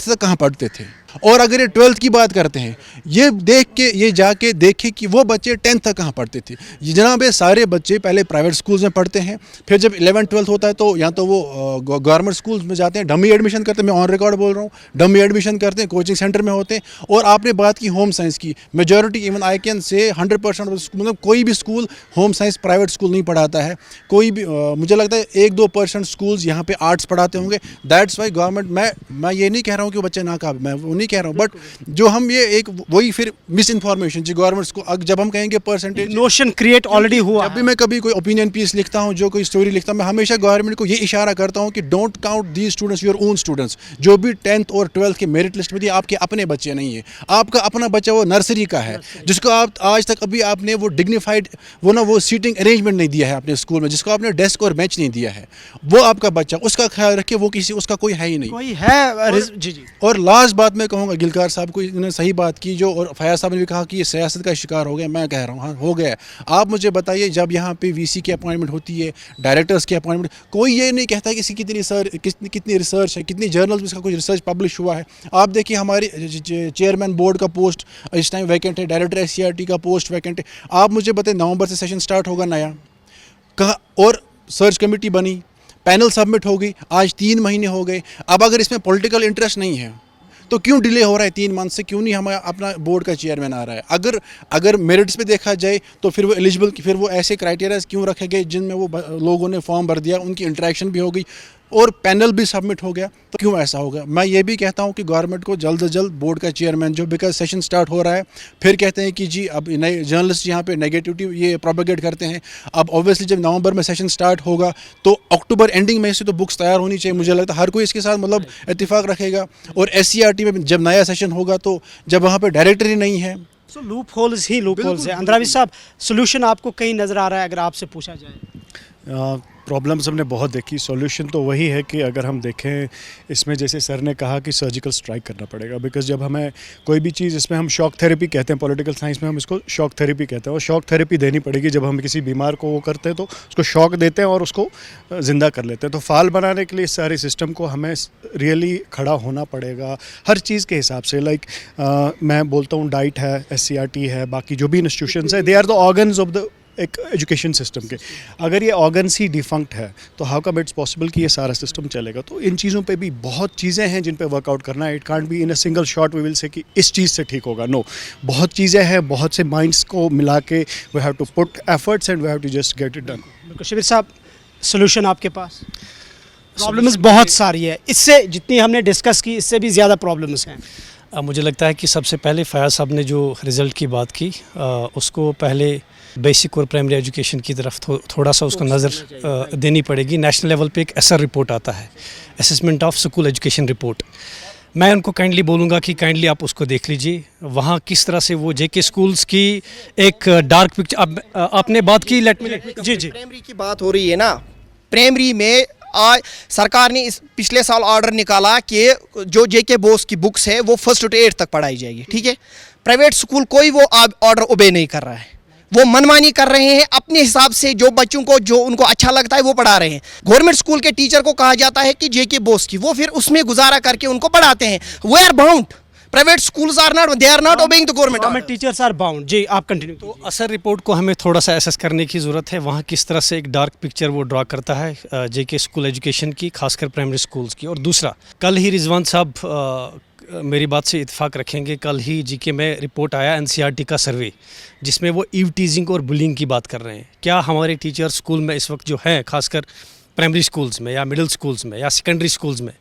तक कहाँ पढ़ते थे, और अगर ये 12th की बात करते हैं, ये जाके देखें कि वो बच्चे 10th तक कहाँ पढ़ते थे। ये जनाब, ये सारे बच्चे पहले प्राइवेट स्कूल्स में पढ़ते हैं, फिर जब 11th 12th होता है तो या तो वो गवर्नमेंट स्कूल्स में जाते हैं, डमी एडमिशन करते हैं, मैं ऑन रिकॉर्ड बोल रहा हूँ, डमी एडमिशन करते हैं, कोचिंग सेंटर में होते हैं। और आपने बात की होम साइंस की, majority, even I can say 100% मतलब कोई भी school home science private school नहीं पढ़ाता है। कोई भी मुझे लगता है 1-2% स्कूल्स यहाँ पे आर्ट्स पढ़ाते होंगे। दैट्स वाई गवर्नमेंट, मैं ये नहीं कह रहा हूँ कि बच्चे नाकाबिल, मैं वो नहीं कह रहा हूँ, बट जो हम ये एक वही फिर मिस इन्फॉर्मेशन जी गवर्नमेंट को, जब हम कहेंगे परसेंटेज, नोशन क्रिएट ऑलरेडी हुआ। जब भी मैं कभी कोई ओपिनियन पीस लिखता हूँ, जो कोई स्टोरी लिखता हूँ, मैं हमेशा गवर्नमेंट को ये इशारा करता हूँ कि don't count these students your own students. जो भी 10th और 12th के मेरिट लिस्ट में दिए, आपके अपने बच्चे नहीं है। आपका अपना बच्चा वो नर्सरी का है, जिसको आप आज तक अभी आपने वो डिग्निफाइड वो सीटिंग अरेंजमेंट नहीं दिया है अपने स्कूल में, जिसको आपने डेस्क और बेंच नहीं दिया है, वो आपका बच्चा, उसका ख्याल रखिए। वो उसका कोई है ही नहीं, कोई है। जी। और लास्ट बात मैं कहूँगा, गिलकार साहब को इन्होंने सही बात की जो, और फयाज साहब ने भी कहा कि ये सियासत का शिकार हो गया। मैं कह रहा हूँ हाँ हो गया। आप मुझे बताइए, जब यहाँ पे VC की अपॉइंटमेंट होती है, डायरेक्टर्स की अपॉइंटमेंट, कोई ये नहीं कहता कि इसकी कितनी रिसर्च है, कितनी जर्नल्स में इसका कुछ रिसर्च पब्लिश हुआ है। आप देखिए, हमारी चेयरमैन बोर्ड का पोस्ट इस टाइम वैकेंट है, डायरेक्टर SCRT का पोस्ट वैकेंट है। आप मुझे बताइए, नवंबर से सेशन स्टार्ट होगा नया, कहाँ, और सर्च कमेटी बनी, पैनल सबमिट हो गई, आज 3 महीने हो गए। अब अगर इसमें पॉलिटिकल इंटरेस्ट नहीं है तो क्यों डिले हो रहा है 3 मंथ से? क्यों नहीं हमारा अपना बोर्ड का चेयरमैन आ रहा है? अगर मेरिट्स पे देखा जाए तो फिर वो एलिजिबल, फिर वो ऐसे क्राइटेरियाज क्यों रखे गए जिनमें वो लोगों ने फॉर्म भर दिया, उनकी इंटरेक्शन भी हो गई और पैनल भी सबमिट हो गया, तो क्यों ऐसा होगा? मैं ये भी कहता हूँ कि गवर्नमेंट को जल्द से जल्द बोर्ड का चेयरमैन जो, बिकॉज सेशन स्टार्ट हो रहा है, फिर कहते हैं कि जी अब नए जर्नलिस्ट यहाँ पे नेगेटिविटी ये प्रोपेगेट करते हैं। अब ऑब्वियसली जब नवंबर में सेशन स्टार्ट होगा तो अक्टूबर एंडिंग में से तो बुक्स तैयार होनी चाहिए। मुझे लगता है हर कोई इसके साथ मतलब इत्तेफाक रखेगा। और SCRT में जब नया सेशन होगा तो जब वहाँ पर डायरेक्टर ही नहीं है, सो लूप होल्स ही लूप होल्स है। अंद्रावी साहब, सोल्यूशन आपको कहीं नज़र आ रहा है अगर आपसे पूछा जाए? प्रॉब्लम्स हमने बहुत देखी, सॉल्यूशन तो वही है कि अगर हम देखें इसमें, जैसे सर ने कहा कि सर्जिकल स्ट्राइक करना पड़ेगा, बिकॉज जब हमें कोई भी चीज़, इसमें हम शॉक थेरेपी कहते हैं, पॉलिटिकल साइंस में हम इसको शॉक थेरेपी कहते हैं, और शॉक थेरेपी देनी पड़ेगी। जब हम किसी बीमार को वो करते हैं तो उसको शॉक देते हैं और उसको ज़िंदा कर लेते हैं। तो फाल बनाने के लिए इस सारे सिस्टम को हमें रियली खड़ा होना पड़ेगा हर चीज़ के हिसाब से। लाइक मैं बोलता हूँ डाइट है, SCRT है, बाकी जो भी इंस्टीट्यूशंस है, they are the organs of the एक एजुकेशन सिस्टम के। अगर ये ऑर्गन्स ही डिफंक्ट है तो हाउ कम इट्स पॉसिबल कि ये सारा सिस्टम चलेगा? तो इन चीज़ों पे भी बहुत चीज़ें हैं जिन पे वर्कआउट करना है। It can't be in a single shot we will say कि इस चीज़ से ठीक होगा। नो, बहुत चीज़ें हैं, बहुत से माइंड्स को मिला के we have to put efforts and we have to just get it done. बिल्कुल शबीर साहब, सोल्यूशन आपके पास? प्रॉब्लम्स बहुत सारी है, इससे जितनी हमने डिस्कस की इससे भी ज़्यादा प्रॉब्लम्स हैं। मुझे लगता है कि सबसे पहले फयाज साहब ने जो रिज़ल्ट की बात की उसको पहले बेसिक और प्राइमरी एजुकेशन की तरफ थोड़ा सा उसको नज़र देनी पड़ेगी। नेशनल लेवल पे एक एसआर रिपोर्ट आता है, assessment of school education report. मैं उनको काइंडली बोलूँगा कि काइंडली आप उसको देख लीजिए, वहाँ किस तरह से वो जेके स्कूल्स की एक डार्क पिक्चर। अब आपने बात की जी प्राइमरी की बात हो रही है ना, प्राइमरी में आज सरकार ने इस पिछले साल ऑर्डर निकाला कि जो जेके बोस की बुक्स है वो 1st to 8th तक पढ़ाई जाएगी, ठीक है। प्राइवेट स्कूल कोई वो ऑर्डर ओबे नहीं कर रहा है, वो मनमानी कर रहे हैं अपने हिसाब से, जो बच्चों को जो उनको अच्छा लगता है वो पढ़ा रहे हैं। गवर्नमेंट स्कूल के टीचर को कहा जाता है कि जेके बोस की, वो फिर उसमें गुजारा करके उनको पढ़ाते हैं। We are bound, private schools are not, they are not obeying the government teachers are bound. जी आप कंटिन्यू। तो असर रिपोर्ट को हमें थोड़ा सा एसेस करने की ज़रूरत है, वहाँ किस तरह से एक डार्क पिक्चर वो ड्रा करता है जेके स्कूल एजुकेशन की, खासकर प्राइमरी स्कूल्स की। और दूसरा, कल ही रिजवान साहब मेरी बात से इत्फाक रखेंगे, कल ही जीके में रिपोर्ट आया एनसीईआरटी का सर्वे, जिसमें वो ईव टीजिंग और बुलिंग की बात कर रहे हैं। क्या हमारे टीचर स्कूल में इस वक्त जो हैं, खासकर प्राइमरी स्कूल्स में या मिडिल स्कूल्स में या सेकेंडरी स्कूल्स में,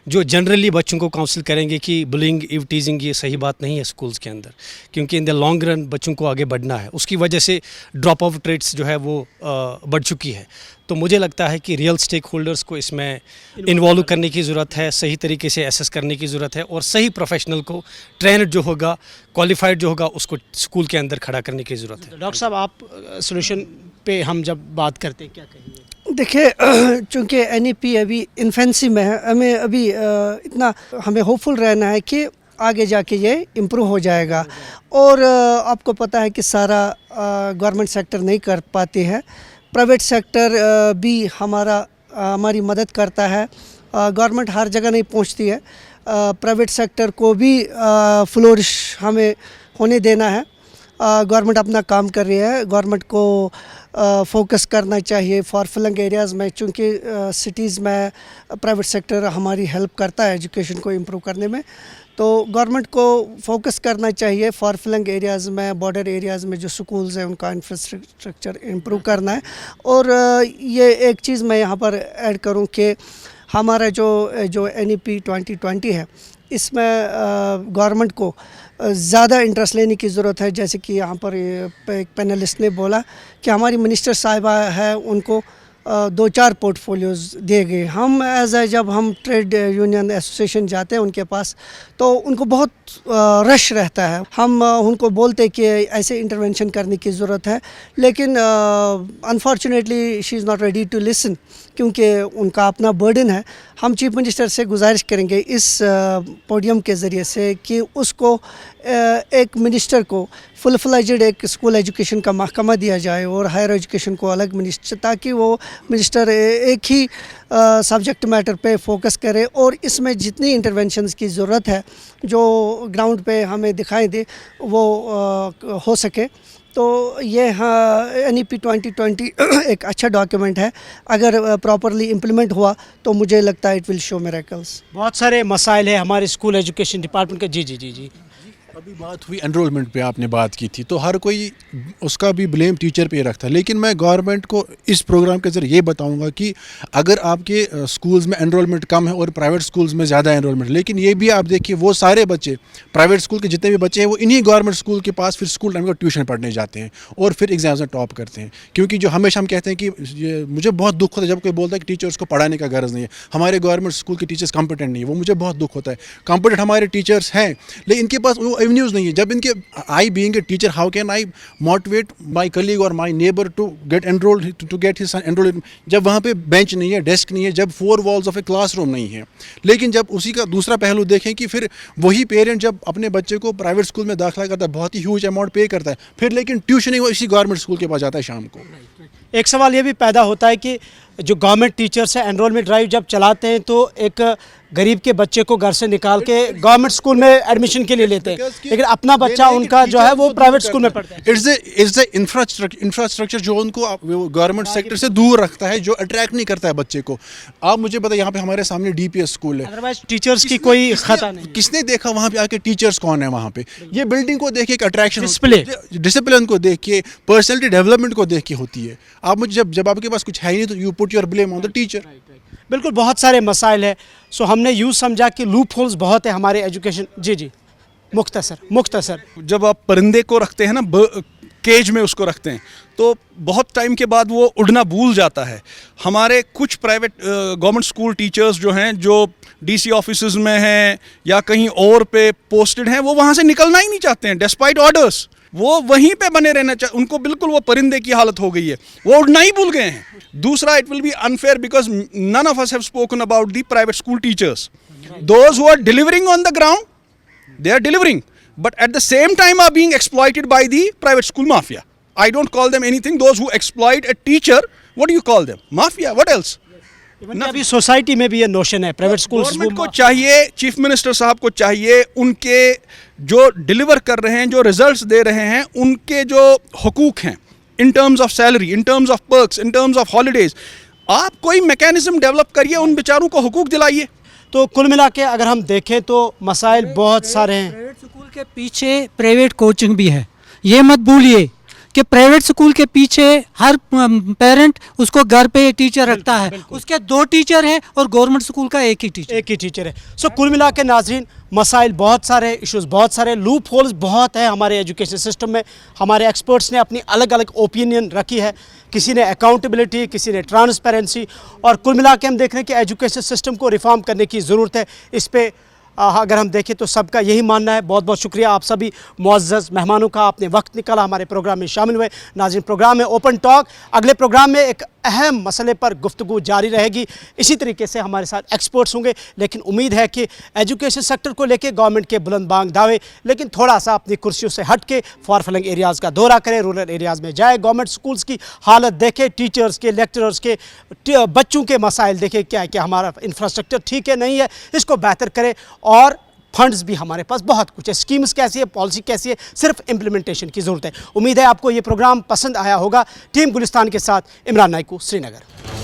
जो जनरली बच्चों को काउंसिल करेंगे कि बुलिंग, ईव टीजिंग ये सही बात नहीं है स्कूल्स के अंदर, क्योंकि इन द लॉन्ग रन बच्चों को आगे बढ़ना है। उसकी वजह से ड्रॉप आउट रेट्स जो है वो बढ़ चुकी है। तो मुझे लगता है कि रियल स्टेक होल्डर्स को इसमें इन्वॉल्व करने की ज़रूरत है, सही तरीके से एसेस करने की ज़रूरत है, और सही प्रोफेशनल को, ट्रेनड जो होगा, क्वालिफाइड जो होगा, उसको स्कूल के अंदर खड़ा करने की ज़रूरत है। डॉक्टर साहब, आप सोल्यूशन पे हम जब बात करते हैं क्या कहेंगे? देखिए, चूँकि एनईपी अभी इन्फेंसी में है, हमें अभी इतना हमें होपफुल रहना है कि आगे जाके ये इम्प्रूव हो जाएगा। और आपको पता है कि सारा गवर्नमेंट सेक्टर नहीं कर पाती है, प्राइवेट सेक्टर भी हमारी मदद करता है। गवर्नमेंट हर जगह नहीं पहुंचती है, प्राइवेट सेक्टर को भी फ्लोरिश हमें होने देना है। गवर्नमेंट अपना काम कर रही है, गवर्नमेंट को फोकस करना चाहिए फॉर फ्लंग एरियाज़ में, चूँकि सिटीज़ में प्राइवेट सेक्टर हमारी हेल्प करता है एजुकेशन को इम्प्रूव करने में। तो गवर्नमेंट को फोकस करना चाहिए फॉर फ्लंग एरियाज़ में, बॉर्डर एरियाज़ में जो स्कूल्स हैं उनका इंफ्रास्ट्रक्चर इम्प्रूव करना है। और ये एक चीज़ मैं यहाँ पर ऐड करूँ कि हमारा जो NEP 2020 है, इसमें गवर्नमेंट को ज़्यादा इंटरेस्ट लेने की ज़रूरत है। जैसे कि यहाँ पर एक पैनलिस्ट ने बोला कि हमारी मिनिस्टर साहिबा है, उनको 2-4 पोर्टफोलियोज़ दिए गए। हम जब हम ट्रेड यूनियन एसोसिएशन जाते हैं उनके पास, तो उनको बहुत रश रहता है। हम उनको बोलते कि ऐसे इंटरवेंशन करने की ज़रूरत है, लेकिन unfortunately she is not ready to listen, क्योंकि उनका अपना बर्डन है। हम चीफ मिनिस्टर से गुजारिश करेंगे इस पोडियम के ज़रिए से कि उसको एक मिनिस्टर को फुल फ्लेज्ड एक स्कूल एजुकेशन का महकमा दिया जाए और हायर एजुकेशन को अलग मिनिस्टर, ताकि वो मिनिस्टर एक ही सब्जेक्ट मैटर पे फोकस करे और इसमें जितनी इंटरवेंशंस की ज़रूरत है जो ग्राउंड पे हमें दिखाई दे वो हो सके। तो ये NEP 2020 एक अच्छा डॉक्यूमेंट है, अगर प्रॉपरली इम्प्लीमेंट हुआ तो मुझे लगता है इट विल शो मिरेकल्स। बहुत सारे मसाइल हैं हमारे स्कूल एजुकेशन डिपार्टमेंट के। जी अभी बात हुई एनरोलमेंट पे, आपने बात की थी, तो हर कोई उसका भी ब्लेम टीचर पे रखता है। लेकिन मैं गवर्नमेंट को इस प्रोग्राम के ज़रिए ये बताऊंगा कि अगर आपके स्कूल्स में एनरोलमेंट कम है और प्राइवेट स्कूल्स में ज़्यादा एनरोलमेंट, लेकिन ये भी आप देखिए वो सारे बच्चे, प्राइवेट स्कूल के जितने भी बच्चे हैं, वो इन्हीं गवर्नमेंट स्कूल के पास फिर स्कूल टाइम को ट्यूशन पढ़ने जाते हैं और फिर एग्जाम्स में टॉप करते हैं। क्योंकि जो हमेशा हम कहते हैं कि मुझे बहुत दुख होता है जब कोई बोलता है कि टीचर्स को पढ़ाने का गर्ज नहीं है, हमारे गवर्नमेंट स्कूल के टीचर्स कॉम्पिटेंट नहीं है, वो मुझे बहुत दुख होता है। कॉम्पिटेंट हमारे टीचर्स हैं, लेकिन इनके पास वो एवेन्यूज़ नहीं है। जब I being a teacher, how can I motivate my colleague or my neighbor to get enrolled, to get his son enrolled? जब वहाँ पे बेंच नहीं है, डेस्क नहीं है, जब 4 walls of a classroom नहीं है। लेकिन जब उसी का दूसरा पहलू देखें कि फिर वही पेरेंट जब अपने बच्चे को प्राइवेट स्कूल में दाखिला करता है, बहुत ही ह्यूज अमाउंट पे करता है, फिर लेकिन ट्यूशन ही वो इसी गवर्नमेंट स्कूल के पास जाता है शाम को। एक सवाल ये भी पैदा होता है कि जो गवर्नमेंट टीचर्स हैं एनरोलमेंट ड्राइव जब चलाते हैं तो एक गरीब के बच्चे को घर से निकाल के गवर्नमेंट स्कूल में एडमिशन के लिए लेते हैं, लेकिन अपना बच्चा उनका जो है वो प्राइवेट स्कूल में पढ़ता है। इट्स द इंफ्रास्ट्रक्चर जो उनको गवर्नमेंट सेक्टर से दूर रखता है, जो अट्रैक्ट नहीं करता है बच्चे को। आप मुझे बताइए, यहाँ पे हमारे सामने DPS स्कूल है, अदरवाइज टीचर्स की कोई खता नहीं। किसने देखा वहाँ पे आके टीचर्स कौन है वहाँ पे? ये बिल्डिंग को देख के एक अट्रैक्शन, डिसिप्लिन को देख के, पर्सनैलिटी डेवलपमेंट को देख के होती है। आप मुझे जब आपके पास कुछ है नहीं तो you put your blame on the teacher. बिल्कुल, बहुत सारे मसाइल है। सो हमने यूँ समझा कि लूप होल्स बहुत है हमारे एजुकेशन। जी मुख्तसर जब आप परिंदे को रखते हैं ना केज में उसको रखते हैं तो बहुत टाइम के बाद वो उड़ना भूल जाता है। हमारे कुछ प्राइवेट गवर्नमेंट स्कूल टीचर्स जो हैं, जो डीसी ऑफिसेज में हैं या कहीं और पे पोस्टेड हैं, वो वहाँ से निकलना ही नहीं चाहते हैं डिस्पाइट ऑर्डर्स। वो वहीं पे बने रहना चाहिए, उनको बिल्कुल वो परिंदे की हालत हो गई है, वो उड़ना ही भूल गए हैं। दूसरा, it will be unfair because none of us have spoken about the private school teachers, those who are delivering on the ground, they are delivering, but at the same time are being exploited by the private school mafia. I don't call them anything. Those who exploit a teacher, what do you call them? Mafia. What else? अभी society में भी ये notion है private school government को चाहिए, chief minister साहब को चाहिए, उनके जो डिलीवर कर रहे हैं, जो रिजल्ट्स दे रहे हैं, उनके जो हुकूक हैं in terms of salary, in terms of perks, in terms of holidays, आप कोई मैकेनिज्म डेवलप करिए, उन बेचारों को हुकूक दिलाइए। तो कुल मिला के अगर हम देखें तो मसाइल बहुत सारे हैं। प्राइवेट स्कूल के पीछे प्राइवेट कोचिंग भी है, ये मत भूलिए कि प्राइवेट स्कूल के पीछे हर पेरेंट उसको घर पे टीचर रखता है, उसके 2 टीचर हैं और गवर्नमेंट स्कूल का एक ही टीचर है। सो कुल मिला के नाजरीन, मसाइल बहुत सारे, इश्यूज बहुत सारे, लूप होल्स बहुत है हमारे एजुकेशन सिस्टम में। हमारे एक्सपर्ट्स ने अपनी अलग अलग ओपिनियन रखी है, किसी ने अकाउंटेबिलिटी, किसी ने ट्रांसपेरेंसी, और कुल मिला के हम देख रहे हैं कि एजुकेशन सिस्टम को रिफॉर्म करने की ज़रूरत है। इस पर अगर हम देखें तो सबका यही मानना है। बहुत बहुत शुक्रिया आप सभी मुअज़्ज़ज़ मेहमानों का, आपने वक्त निकाला हमारे प्रोग्राम में शामिल हुए। नाज़रीन, प्रोग्राम में ओपन टॉक, अगले प्रोग्राम में एक अहम मसले पर गुफ्तगू जारी रहेगी। इसी तरीके से हमारे साथ एक्सपर्ट्स होंगे, लेकिन उम्मीद है कि एजुकेशन सेक्टर को लेकर गवर्नमेंट के बुलंद बांग दावे, लेकिन थोड़ा सा अपनी कुर्सियों से हट के फार फ्लंग एरियाज़ का दौरा करें, रूरल एरियाज़ में जाए, गवर्नमेंट स्कूल्स की हालत देखें, टीचर्स के, लेक्चरर्स के, बच्चों के मसाइल देखें, क्या है कि हमारा इंफ्रास्ट्रक्चर ठीक है नहीं है, इसको बेहतर करें। और फंड्स भी हमारे पास बहुत कुछ है, स्कीम्स कैसी है, पॉलिसी कैसी है, सिर्फ इम्प्लीमेंटेशन की ज़रूरत है। उम्मीद है आपको ये प्रोग्राम पसंद आया होगा। टीम गुलिस्तान के साथ इमरान नाइकू, श्रीनगर।